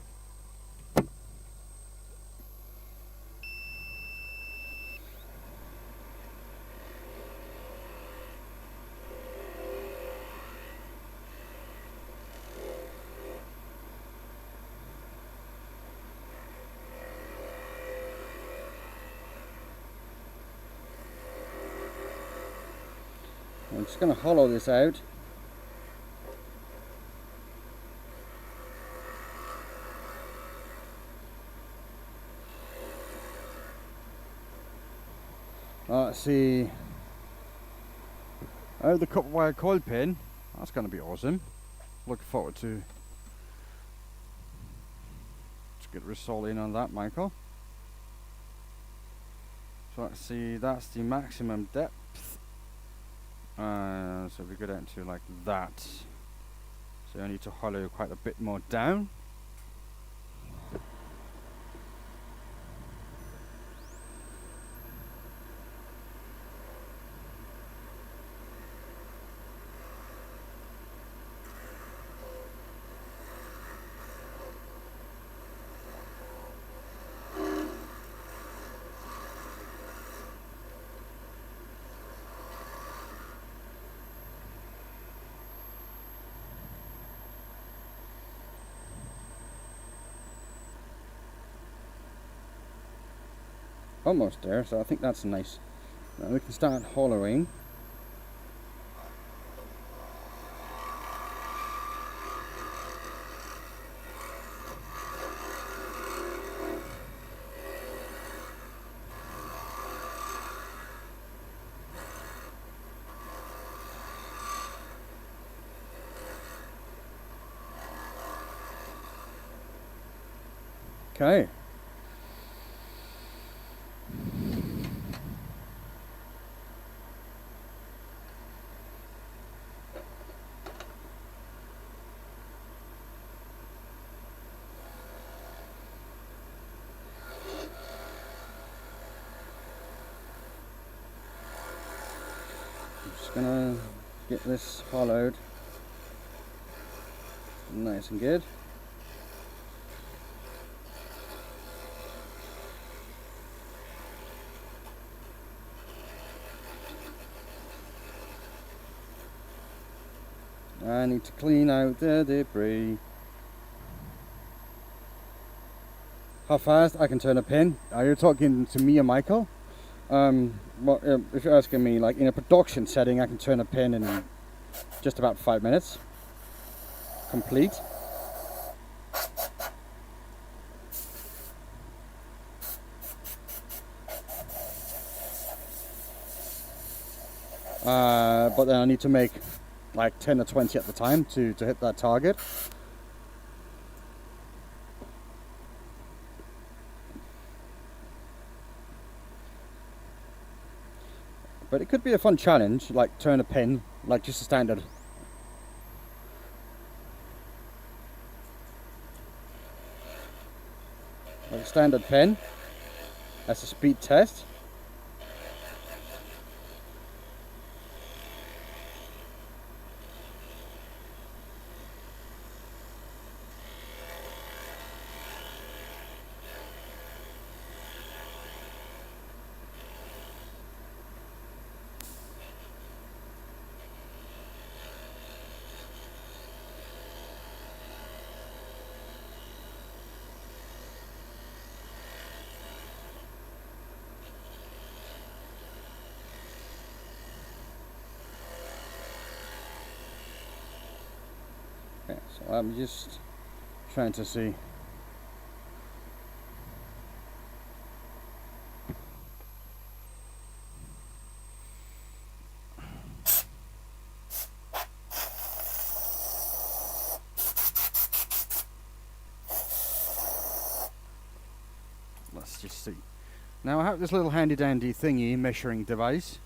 I'm just going to hollow this out. Let's see. Oh, the copper wire coil pin. That's going to be awesome. Looking forward to. Let's get Risol in on that, Michael. So let's see. That's the maximum depth. So we go down to like that. So I need to hollow quite a bit more down. almost there, so I think that's nice. Now we can start hollowing. Okay. Just gonna get this hollowed nice and good. I need to clean out the debris. How fast I can turn a pin? Are you talking to me or Michael? Well, if you're asking me, like in a production setting, I can turn a pin in just about 5 minutes. Complete. But then I need to make like 10 or 20 at the time to hit that target. But it could be a fun challenge, like turn a pin, like just a standard. Like a standard pin. That's a speed test. Okay, so I'm just trying to see. Let's just see. Now I have this little handy dandy thingy measuring device.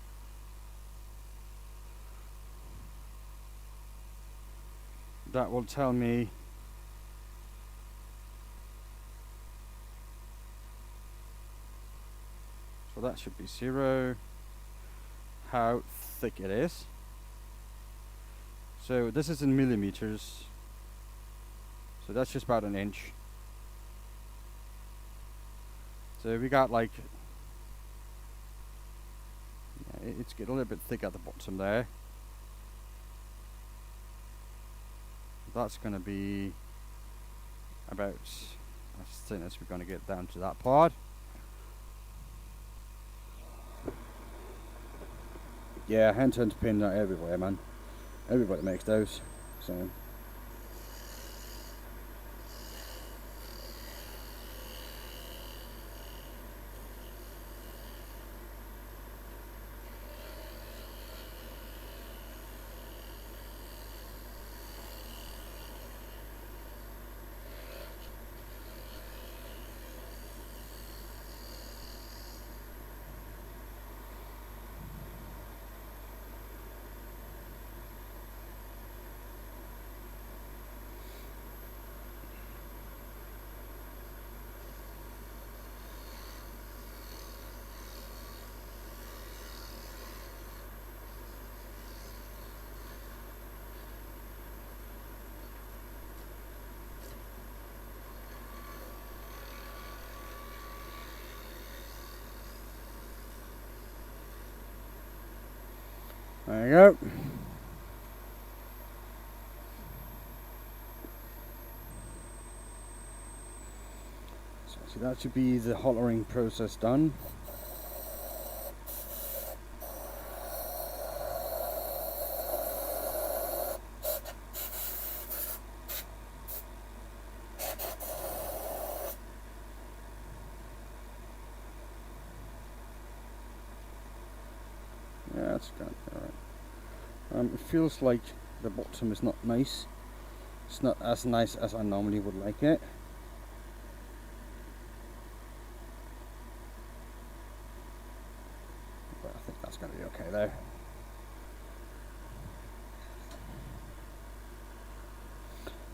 That will tell me so that should be 0, how thick it is. So this is in millimeters, so that's just about 1 inch. So we got like, yeah, it's getting a little bit thick at the bottom there. That's going to be about as thin as we're going to get down to that part. Yeah, hand turned pins are everywhere, man. Everybody makes those. So there you go. So that should be the hollowing process done. Yeah, that's gonna be alright. It feels like the bottom is not nice. It's not as nice as I normally would like it. But I think that's gonna be okay there.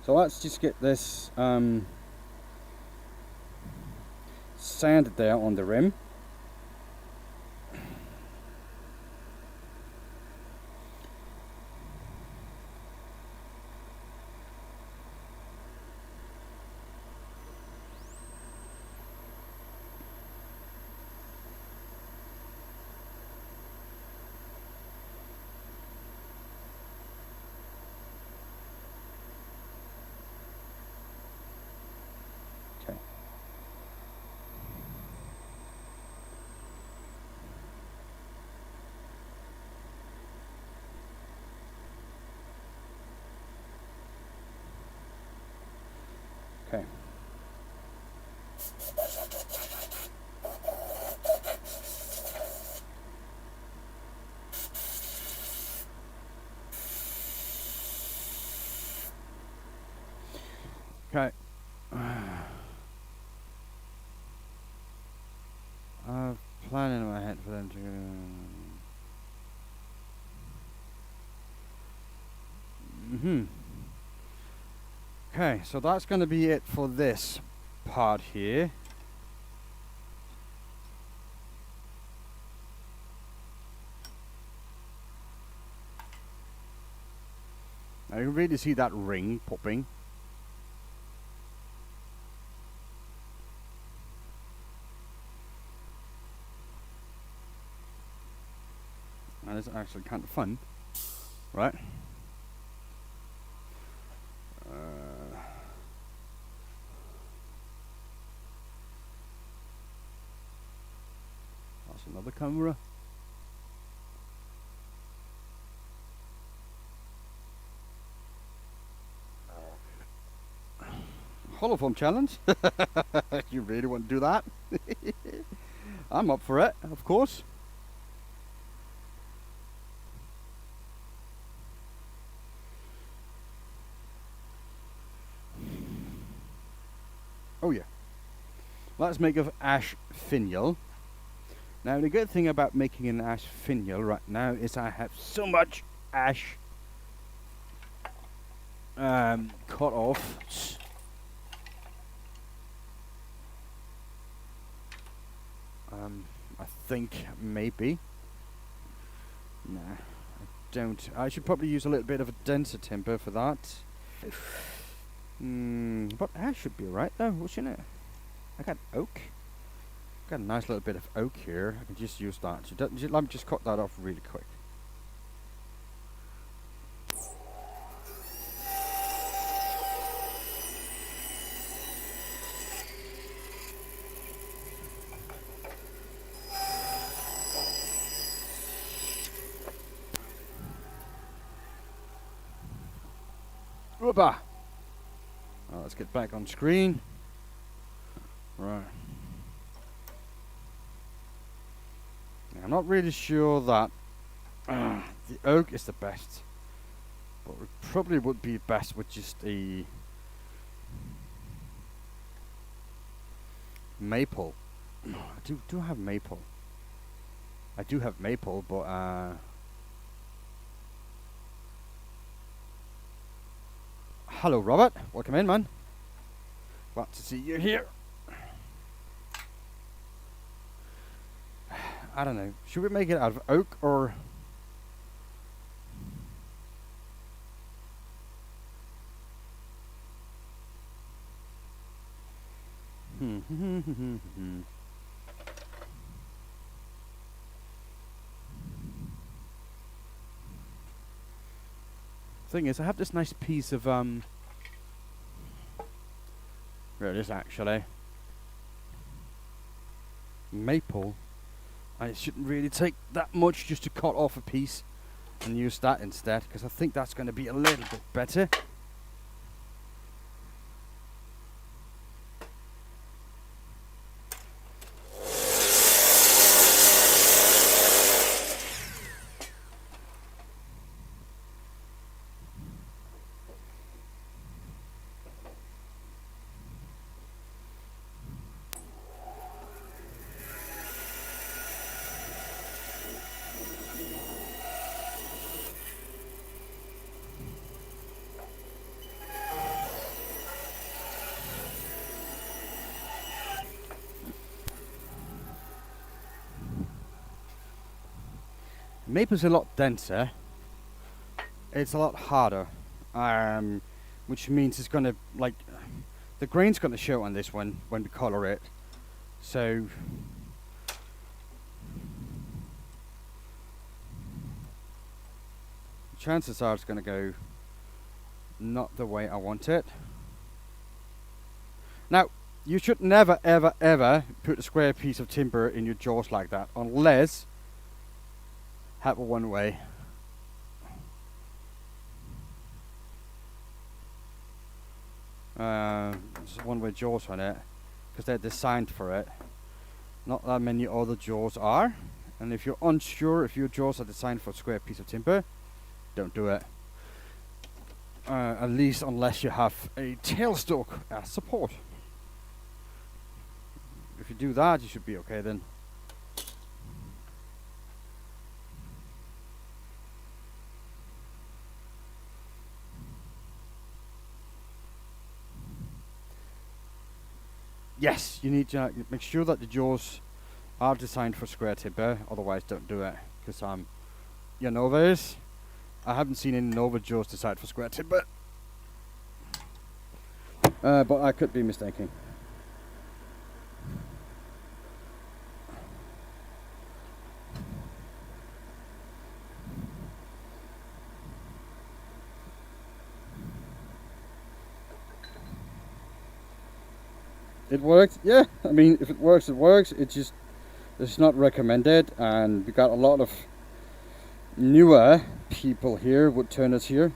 So let's just get this sanded there on the rim. Okay. Okay. Okay. I've planned in my head for them to. Okay, so that's going to be it for this part here. Now you can really see that ring popping. And it's actually kind of fun, right? That's another camera. Holophone challenge? You really want to do that? I'm up for it, of course. Oh yeah. Let's make of ash finial. Now the good thing about making an ash finial right now is I have so much ash cut off. I think maybe. Nah, I don't. I should probably use a little bit of a denser timber for that. But ash should be alright though, shouldn't it? I got oak. Got a nice little bit of oak here. I can just use that. So let me just cut that off really quick. Whoopah! Well, let's get back on screen. Right. I'm not really sure that the oak is the best, but it probably would be best with just a maple. I do have maple. I do have maple, but hello, Robert. Welcome in, man. Glad to see you here. I don't know. Should we make it out of oak or? Thing is, I have this nice piece of there it is actually. Maple. I shouldn't really take that much just to cut off a piece and use that instead, because I think that's going to be a little bit better. Maple's a lot denser. It's a lot harder, which means it's gonna, like, the grain's gonna show on this one when we color it. So chances are it's gonna go not the way I want it. Now, you should never ever ever put a square piece of timber in your jaws like that, unless have a one way. Just one way jaws on it, because they're designed for it. Not that many other jaws are, and if you're unsure if your jaws are designed for a square piece of timber, don't do it. At least unless you have a tailstock as support. If you do that, you should be okay then. Yes, you need to make sure that the jaws are designed for square timber, otherwise don't do it. Because your Novas, I haven't seen any Nova jaws designed for square timber. But I could be mistaken. It worked, yeah. I mean, if it works, it works. It's not recommended, and we got a lot of newer people here, woodturners here,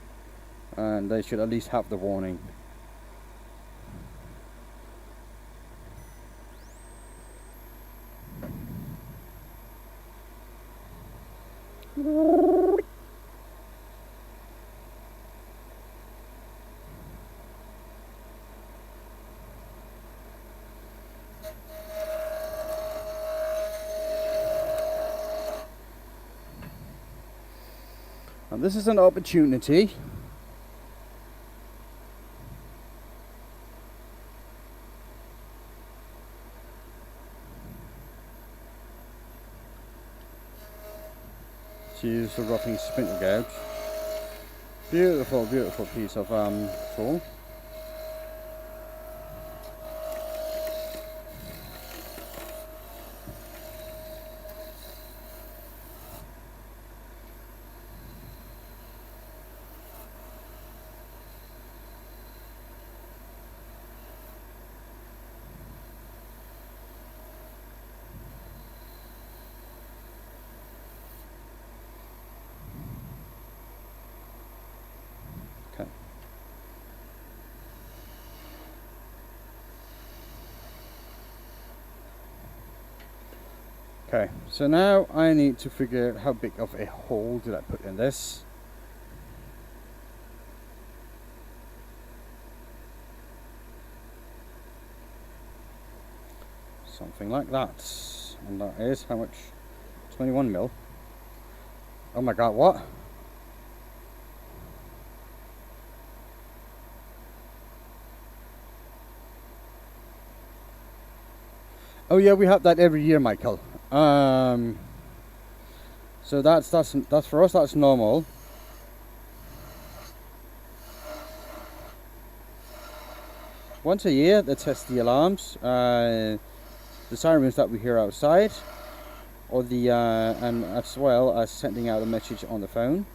and they should at least have the warning. And this is an opportunity to use the roughing spindle gouge. Beautiful, beautiful piece of tool. Okay. Okay, so now I need to figure out how big of a hole did I put in this. Something like that. And that is how much? 21 mil. Oh my god, what? Oh yeah, we have that every year, Michael. So that's for us, that's normal. Once a year they test the alarms, the sirens that we hear outside, or the and as well as sending out a message on the phone.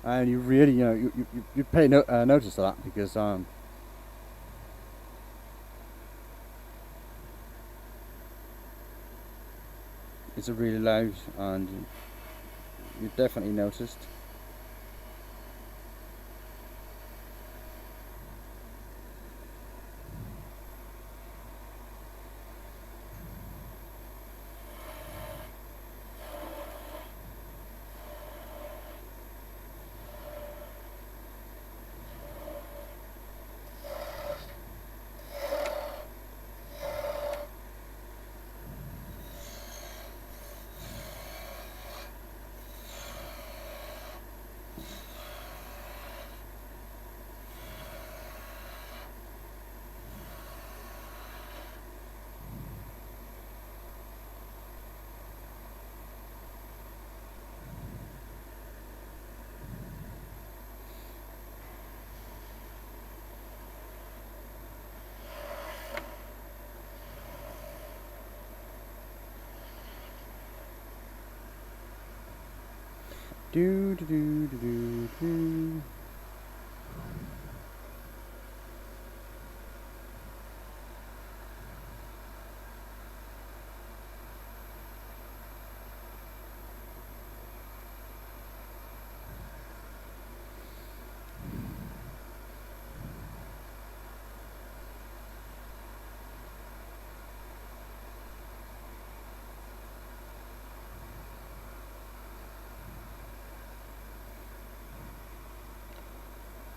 And you really, you pay notice to that, because it's really loud, and you definitely noticed. Do do do do do do.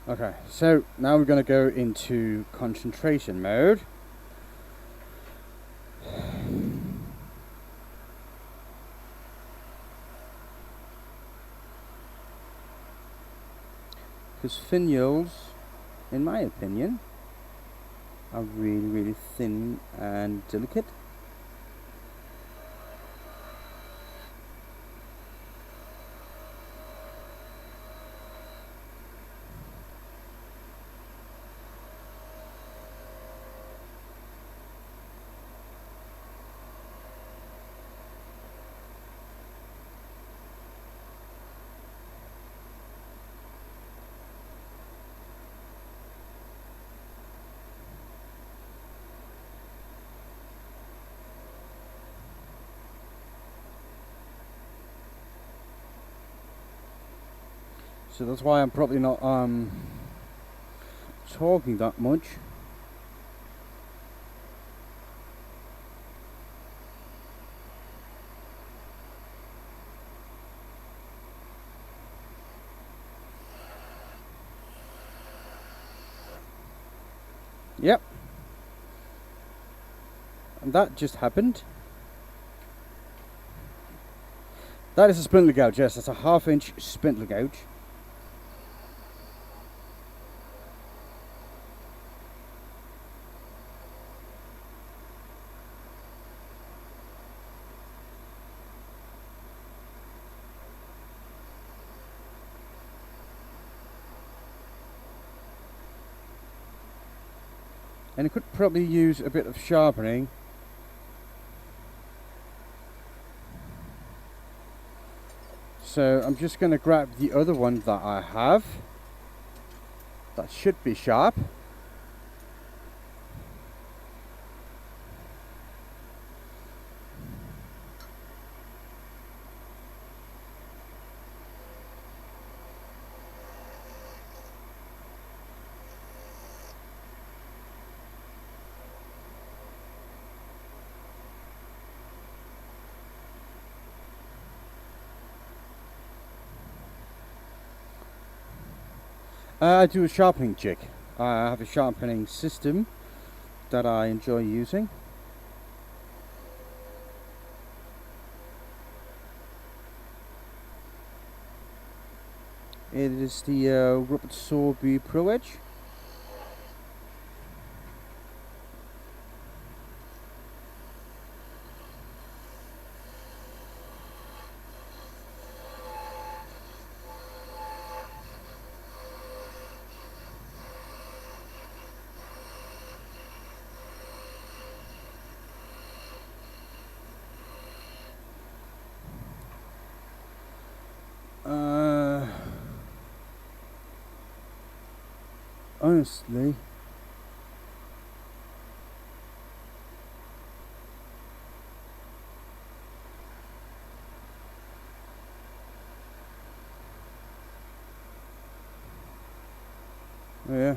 Okay, so now we're going to go into concentration mode. Because finials, in my opinion, are really, really thin and delicate. So that's why I'm probably not talking that much. Yep. And that just happened. That is a spindle gouge, yes, that's a 1/2 inch spindle gouge. And it could probably use a bit of sharpening. So I'm just going to grab the other one that I have. That should be sharp. I do a sharpening jig. I have a sharpening system that I enjoy using. It is the Robert Sorby Pro Edge. Honestly, yeah.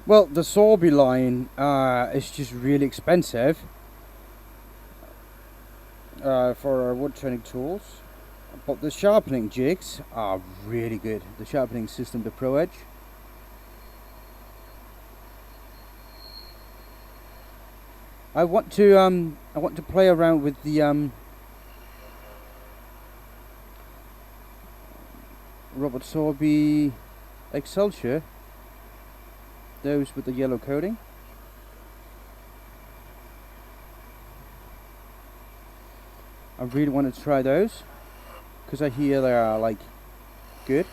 Well, the Sorby line is just really expensive for our wood turning tools, but the sharpening jigs are really good. The sharpening system, the Pro Edge. I want to play around with the Robert Sorby Excelsior, those with the yellow coating. I really want to try those because I hear they are like good.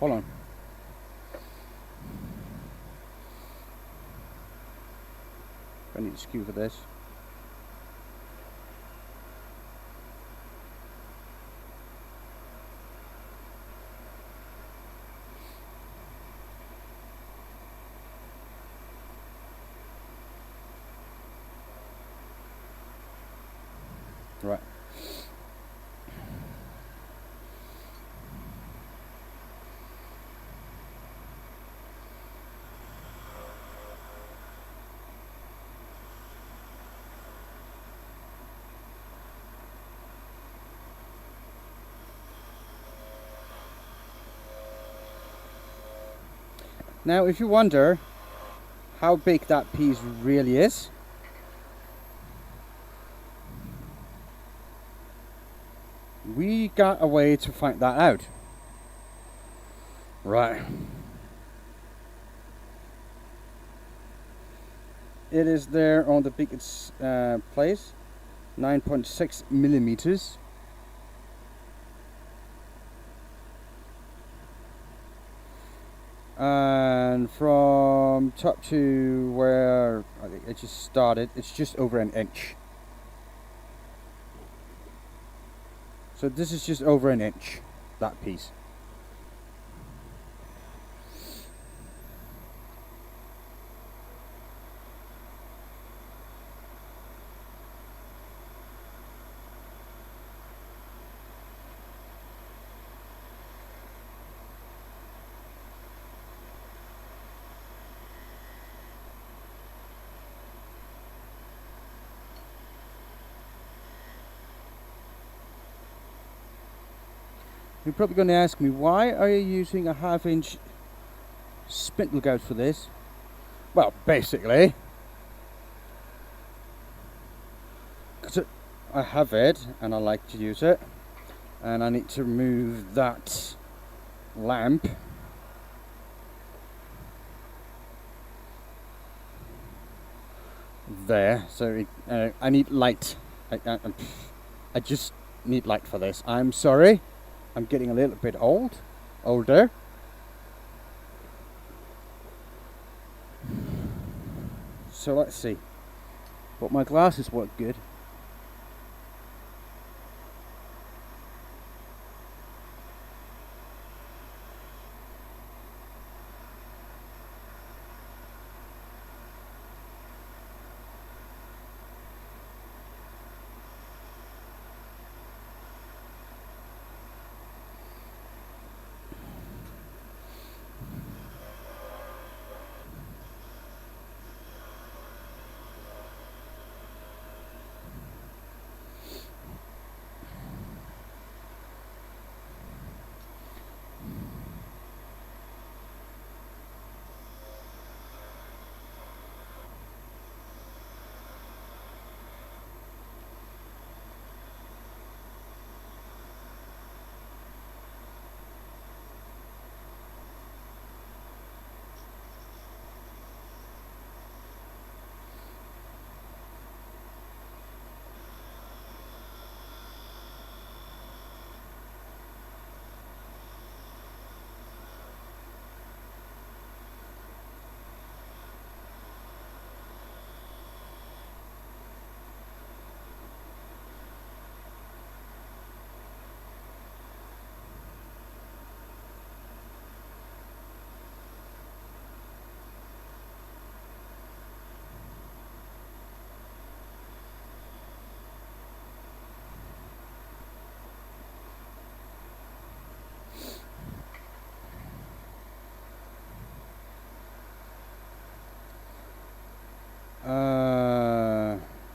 Hold on. I need a skew for this. Right. Now, if you wonder how big that piece really is, we got a way to find that out. Right. It is there on the biggest place, 9.6 millimeters. And from top to where I think it just started, it's just over an inch. So this is just over an inch, that piece. You're probably going to ask me, why are you using a 1/2 inch spindle gouge for this? Well, basically, because I have it and I like to use it, and I need to remove that lamp. There, so I need light. I just need light for this. I'm sorry. I'm getting a little bit older. So let's see. But my glasses work good.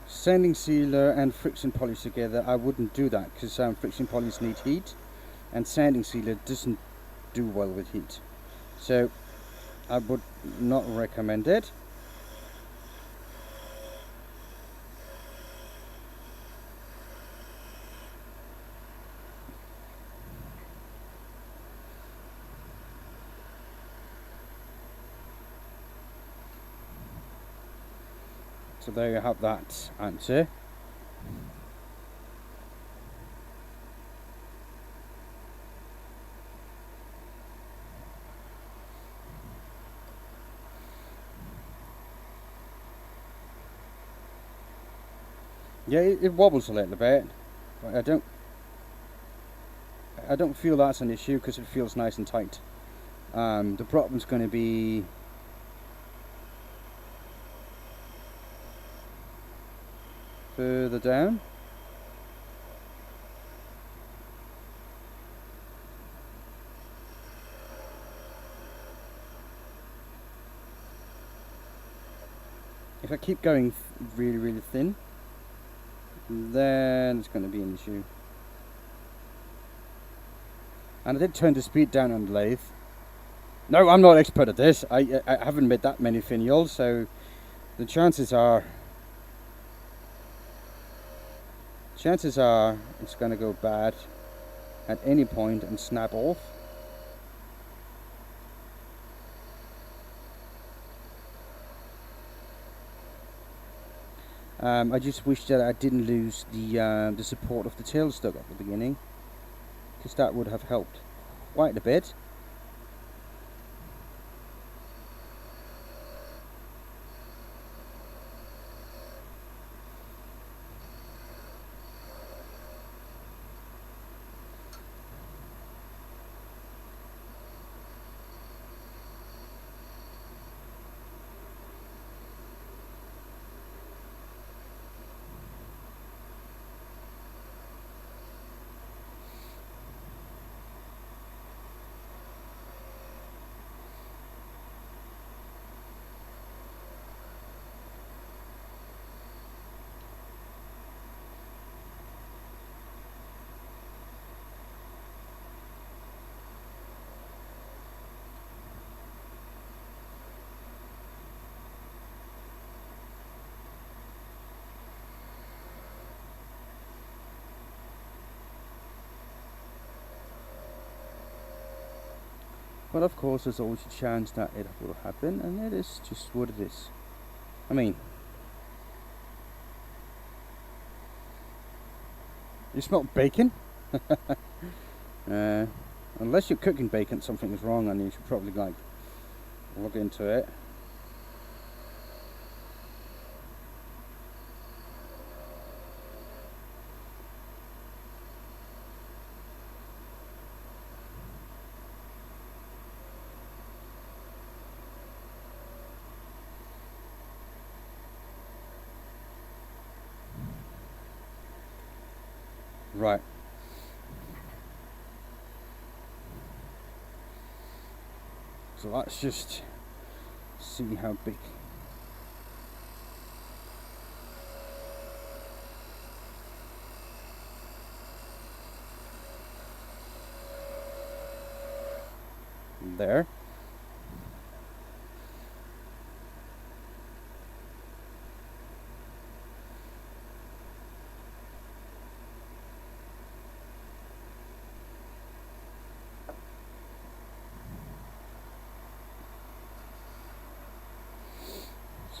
Sanding sealer and friction polish together, I wouldn't do that, because friction polish needs heat and sanding sealer doesn't do well with heat, so I would not recommend it. So there you have that answer. Yeah, it wobbles a little bit, but I don't feel that's an issue because it feels nice and tight. The problem's going to be further down. If I keep going really, really thin, then it's going to be an issue. And I did turn the speed down on the lathe. No, I'm not expert at this. I haven't made that many finials, so the chances are it's going to go bad at any point and snap off. I just wish that I didn't lose the support of the tailstock at the beginning, because that would have helped quite a bit. But of course there's always a chance that it will happen, and it is just what it is. I mean, you smell bacon? Unless you're cooking bacon, something is wrong, and you should probably like look into it. Right. So let's just see how big. There.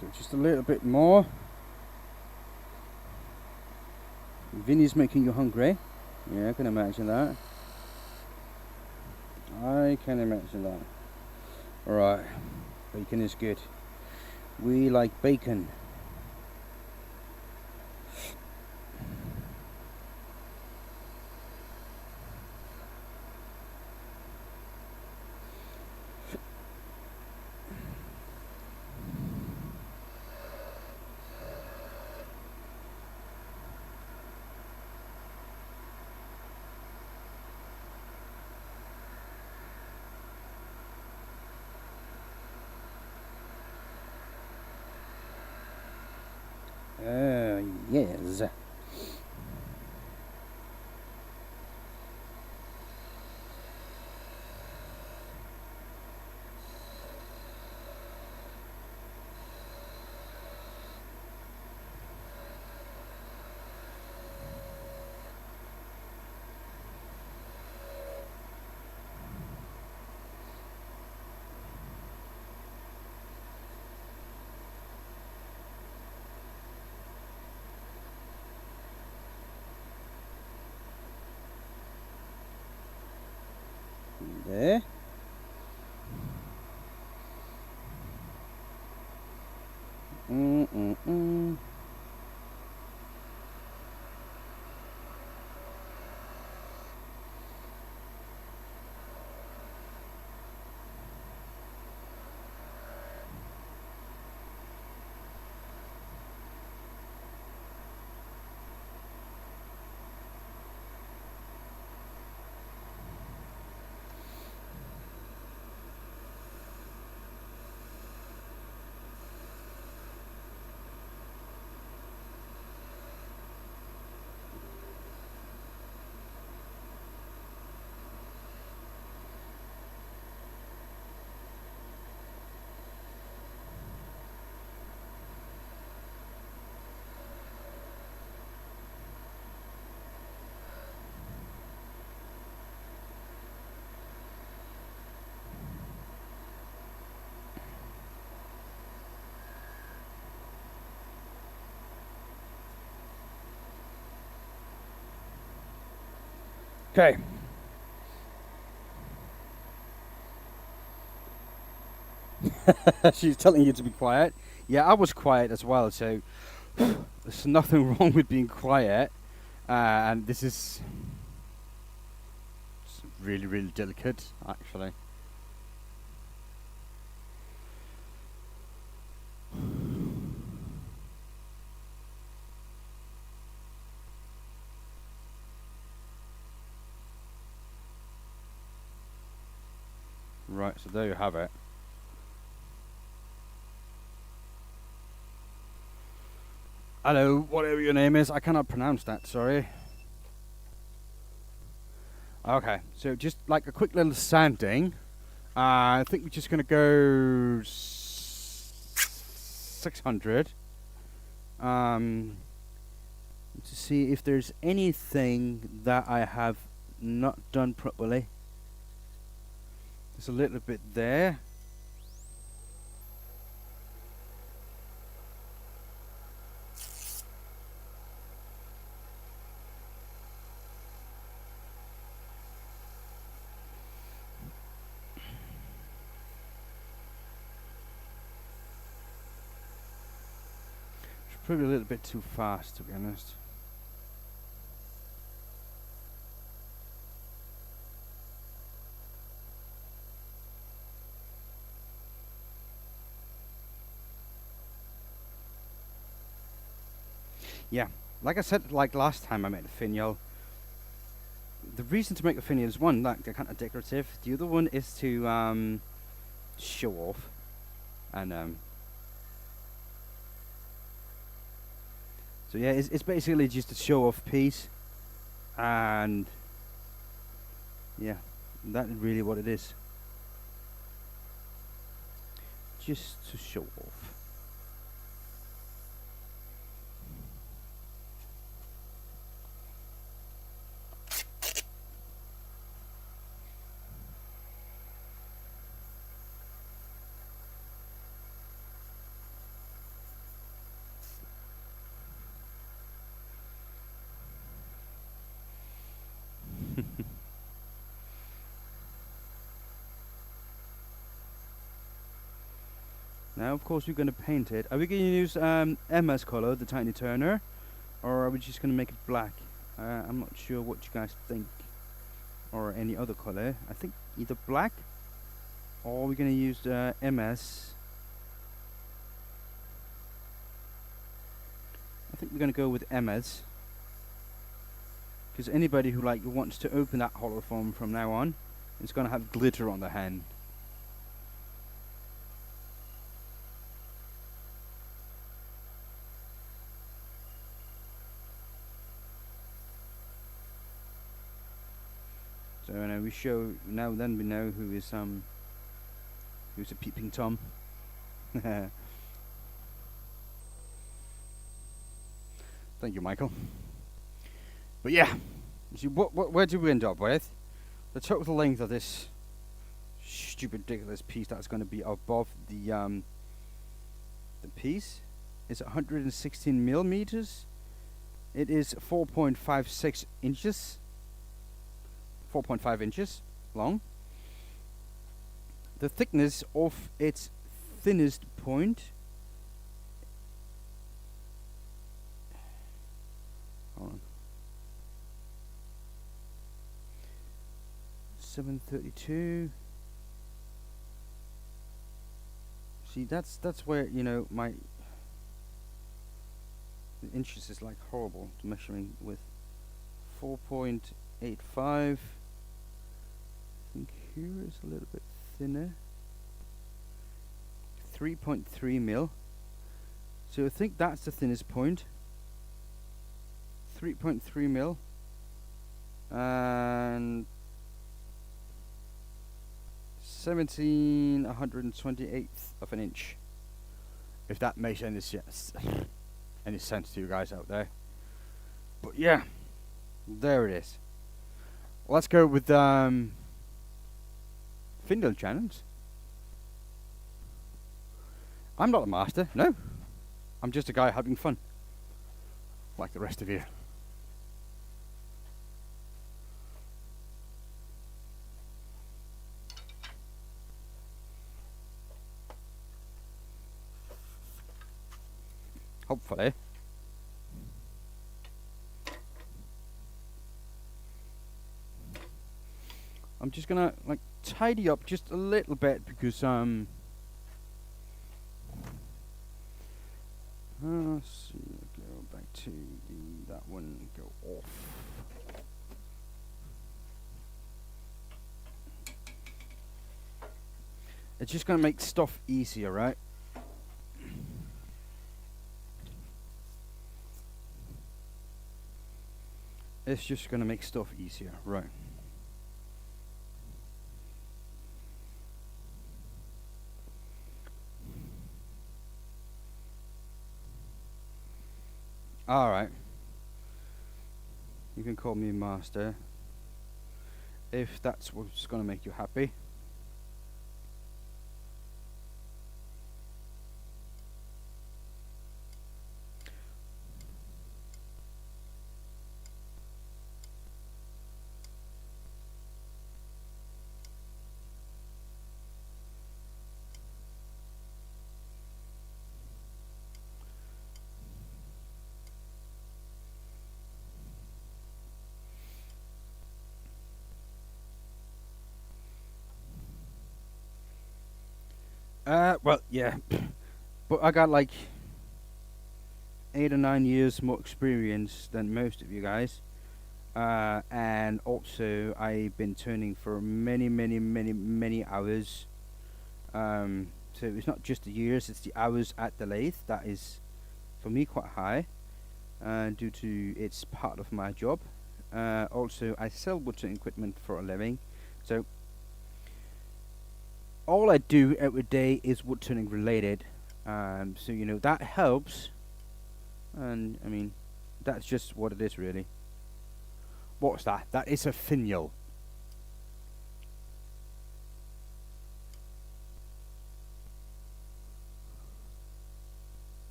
So just a little bit more. Vinny's making you hungry. Yeah, I can imagine that. I can imagine that. Alright, bacon is good. We like bacon. Yes. There. Mm-mm-mm. Okay. She's telling you to be quiet. Yeah, I was quiet as well, so there's nothing wrong with being quiet. And this is really, really delicate, actually. Right, so there you have it. Hello, whatever your name is. I cannot pronounce that, sorry. Okay, so just like a quick little sanding. I think we're just going to go 600. To see if there's anything that I have not done properly. There's a little bit there. It's probably a little bit too fast, to be honest. Yeah, like I said, like last time I made a finial. The reason to make a finial is one, like they're kind of decorative. The other one is to show off, and so yeah, it's basically just a show off piece, and yeah, that's really what it is. Just to show off. Now, of course, we're going to paint it. Are we going to use Emma's color, the Tiny Turner, or are we just going to make it black? I'm not sure what you guys think, or any other color. I think either black, or we're going to use MS. I think we're going to go with MS, because anybody who wants to open that hollow form from now on is going to have glitter on their hand. So now we show, then we know who's a peeping Tom. Thank you, Michael. But yeah, see, where do we end up with? The total length of this stupid, ridiculous piece that's going to be above the piece is 116 millimeters. It is 4.56 inches, 4.5 inches long. The thickness of its thinnest point, hold on, 732. See, that's where, you know, my the inches is like horrible to measuring with. 4.85. I think here is a little bit thinner. 3.3 mil. So I think that's the thinnest point. 3.3 mil. And 1/1728th of an inch. If that makes any sense to you guys out there. But yeah, there it is. Let's go with finial channels. I'm not a master, no. I'm just a guy having fun, like the rest of you. Hopefully. I'm just gonna like tidy up just a little bit because let's see, go back to that one, go off. It's just gonna make stuff easier, right? It's just gonna make stuff easier, right? Alright. You can call me master if that's what's gonna make you happy. Well, yeah, but I got like 8 or 9 years more experience than most of you guys, and also I've been turning for many hours. So it's not just the years; it's the hours at the lathe that is, for me, quite high, due to it's part of my job. Also, I sell woodturning equipment for a living, so all I do every day is woodturning related. So you know that helps, and I mean that's just what it is really. What's that? That is a finial.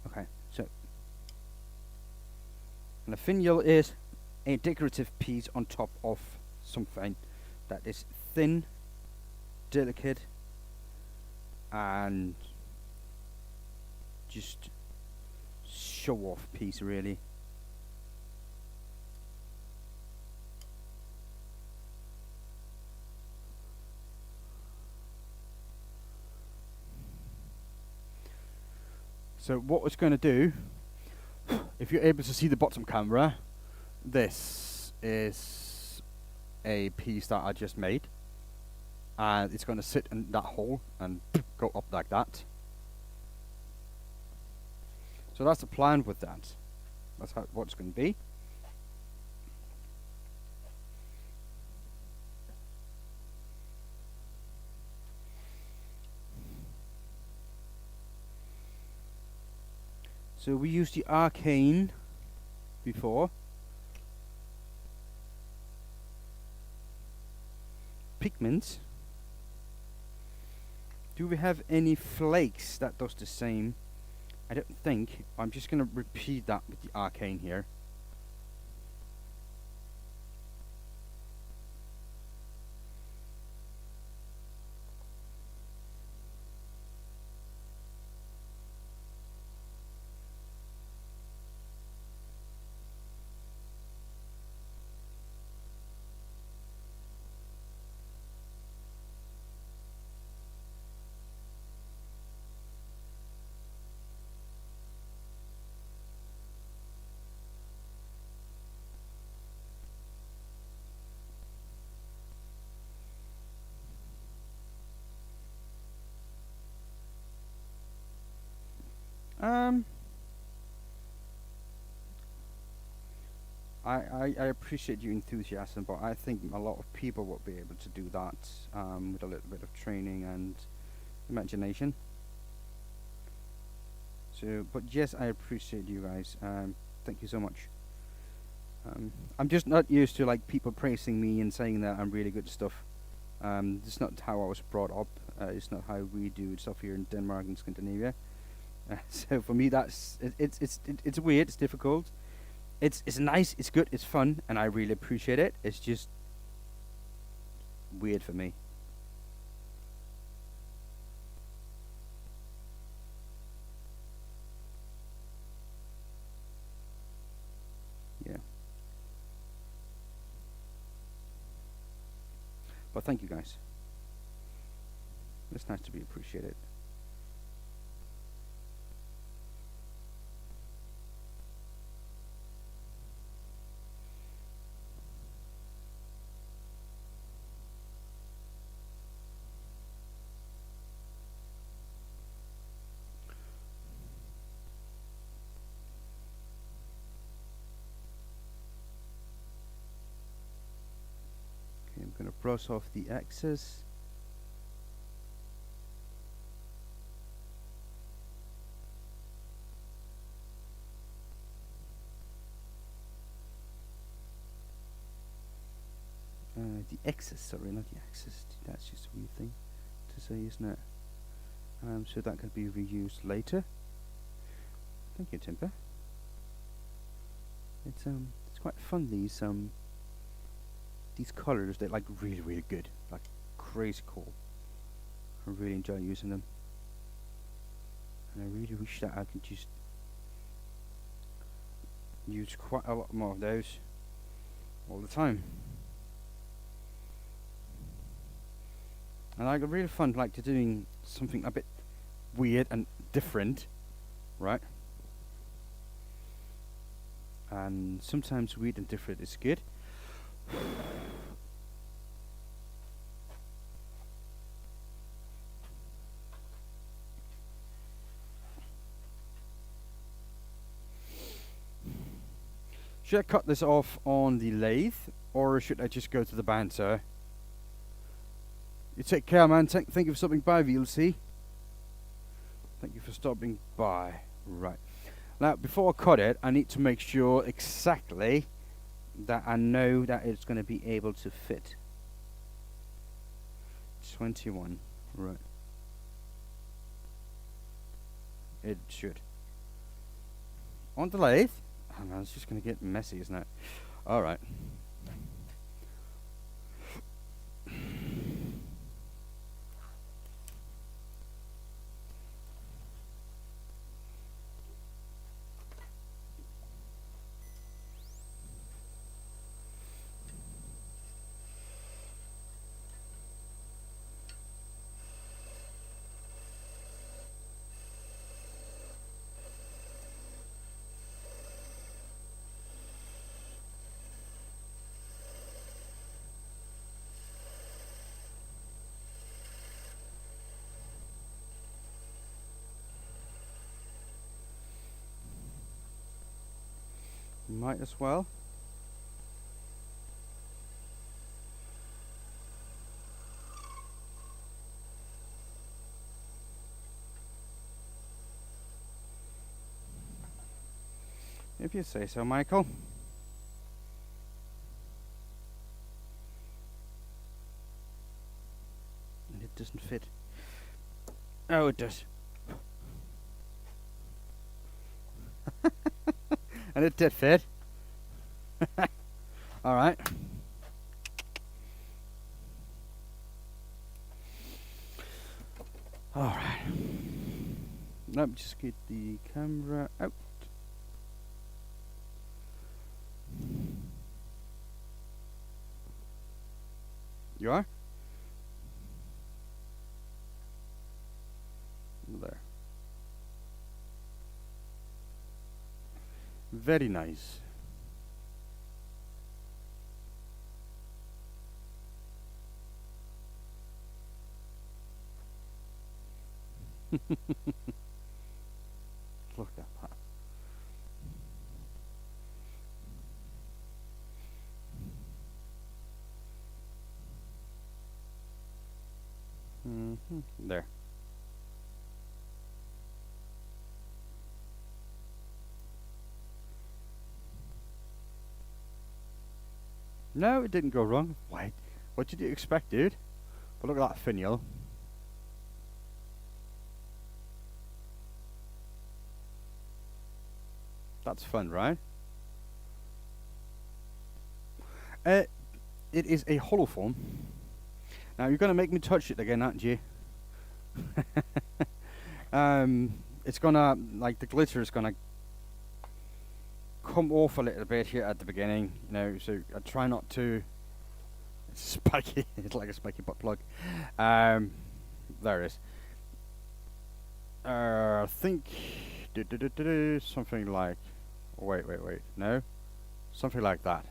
Okay, so and a finial is a decorative piece on top of something that is thin, delicate, and just show off piece really. So what it's going to do, if you're able to see the bottom camera, this is a piece that I just made, and it's going to sit in that hole and go up like that. So that's the plan with that. That's what it's going to be. So we used the arcane before. Pigments. Do we have any flakes that does the same? I don't think. I'm just going to repeat that with the arcane here. I appreciate your enthusiasm, but I think a lot of people will be able to do that with a little bit of training and imagination. So, but yes, I appreciate you guys. Thank you so much. I'm just not used to like people praising me and saying that I'm really good at stuff. It's not how I was brought up. It's not how we do stuff here in Denmark and Scandinavia. So for me, it's weird. It's difficult. It's nice. It's good. It's fun, and I really appreciate it. It's just weird for me. Yeah. But thank you guys. It's nice to be appreciated. Okay, I'm gonna brush off the excess. The excess, sorry, not the excess. That's just a weird thing to say, isn't it? So that could be reused later. Thank you, Timber. It's quite fun. These colors, they're like really, really good, like crazy cool. I really enjoy using them, and I really wish that I could just use quite a lot more of those all the time. And I got really fun like to doing something a bit weird and different, right? And sometimes weird and different is good. Should I cut this off on the lathe, or should I just go to the band, sir? You take care, man. Thank you for stopping by, VLC. Thank you for stopping by. Right. Now, before I cut it, I need to make sure exactly that I know that it's going to be able to fit. 21. Right. It should. On the lathe. Oh man, it's just going to get messy, isn't it? Alright. Might as well. If you say so, Michael. And it doesn't fit. Oh, it does. And it did fit. Alright. Alright. Let me just get the camera out. You are? There. Very nice. Look at that. There. No, it didn't go wrong. Why? What did you expect, dude? But look at that finial. That's fun, right? It is a hollow foam. Now you're gonna make me touch it again, aren't you? It's gonna, like, the glitter is gonna come off a little bit here at the beginning, you know, so I try not to. It's spiky. It's like a spiky butt plug. There it is. I think something like, wait, no, something like that.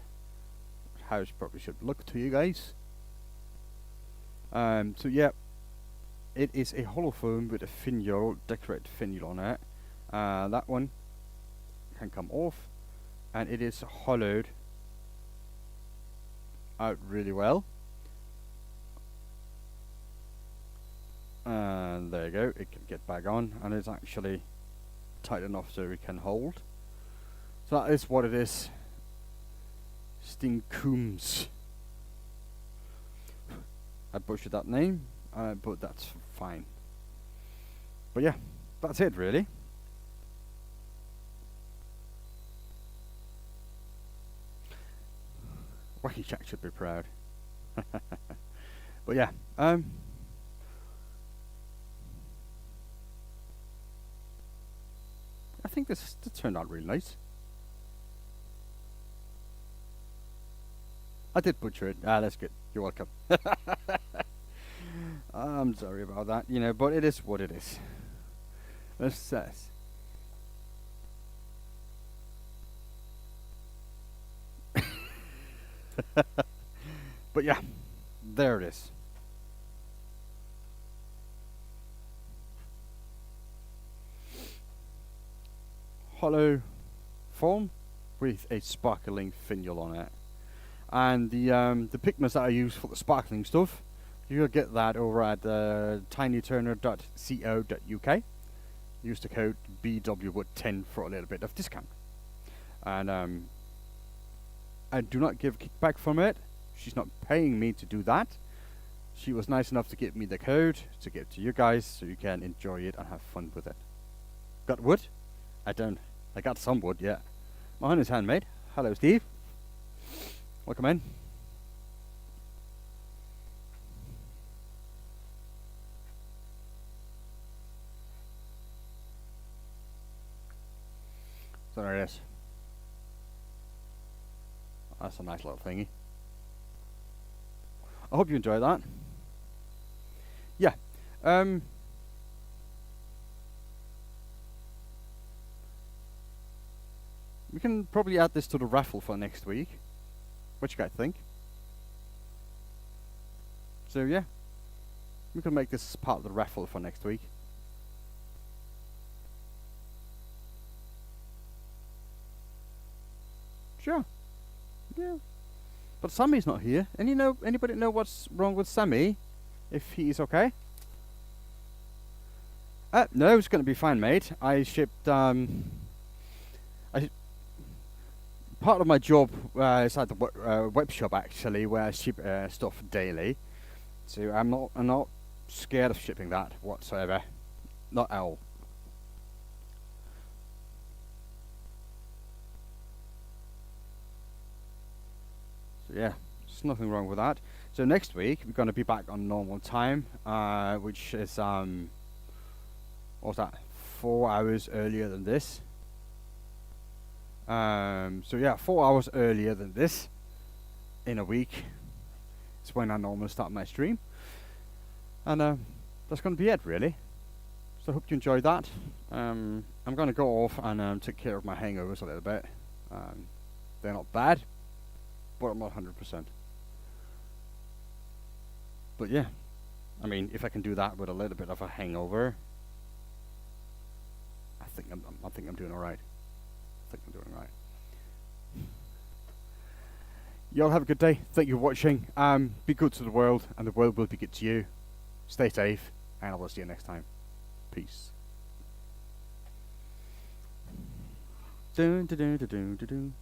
How it probably should look to you guys. So yeah, it is a hollow foam with a finial, decorated finial on it. That one can come off, and it is hollowed out really well. And there you go, it can get back on, and it's actually tight enough so it can hold. So that is what it is. Stinkums. I butchered that name, but that's fine. But yeah, that's it really. Wacky Jack should be proud. But yeah, I think this turned out really nice. I did butcher it. That's good. You're welcome. I'm sorry about that, you know, but it is what it is. This says. But yeah, there it is. Hollow foam with a sparkling finial on it. And the pigments that I use for the sparkling stuff, you'll get that over at tinyturner.co.uk. Use the code BWWood10 for a little bit of discount. And I do not give kickback from it. She's not paying me to do that. She was nice enough to give me the code to give to you guys so you can enjoy it and have fun with it. Got wood? I don't. I got some wood, yeah. Mine is handmade. Hello, Steve. Welcome in. So there it is. That's a nice little thingy. I hope you enjoyed that. Yeah. We can probably add this to the raffle for next week. What you guys think? So yeah, we can make this part of the raffle for next week. Sure. Yeah. But Sammy's not here. Anybody know what's wrong with Sammy? If he's okay? No, it's gonna be fine, mate. I shipped part of my job is at the web shop actually, where I ship stuff daily. So I'm not scared of shipping that whatsoever, not at all. So yeah, there's nothing wrong with that. So next week we're going to be back on normal time, which is what's that? 4 hours earlier than this. So yeah, 4 hours earlier than this in a week is when I normally start my stream, and that's going to be it really. So I hope you enjoyed that. I'm going to go off and take care of my hangovers a little bit. They're not bad, but I'm not 100%. But yeah, I mean, if I can do that with a little bit of a hangover, I think I'm doing all right. I think I'm doing all right. Y'all have a good day. Thank you for watching. Be good to the world, and the world will be good to you. Stay safe, and I will see you next time. Peace. Dun, dun, dun, dun, dun, dun.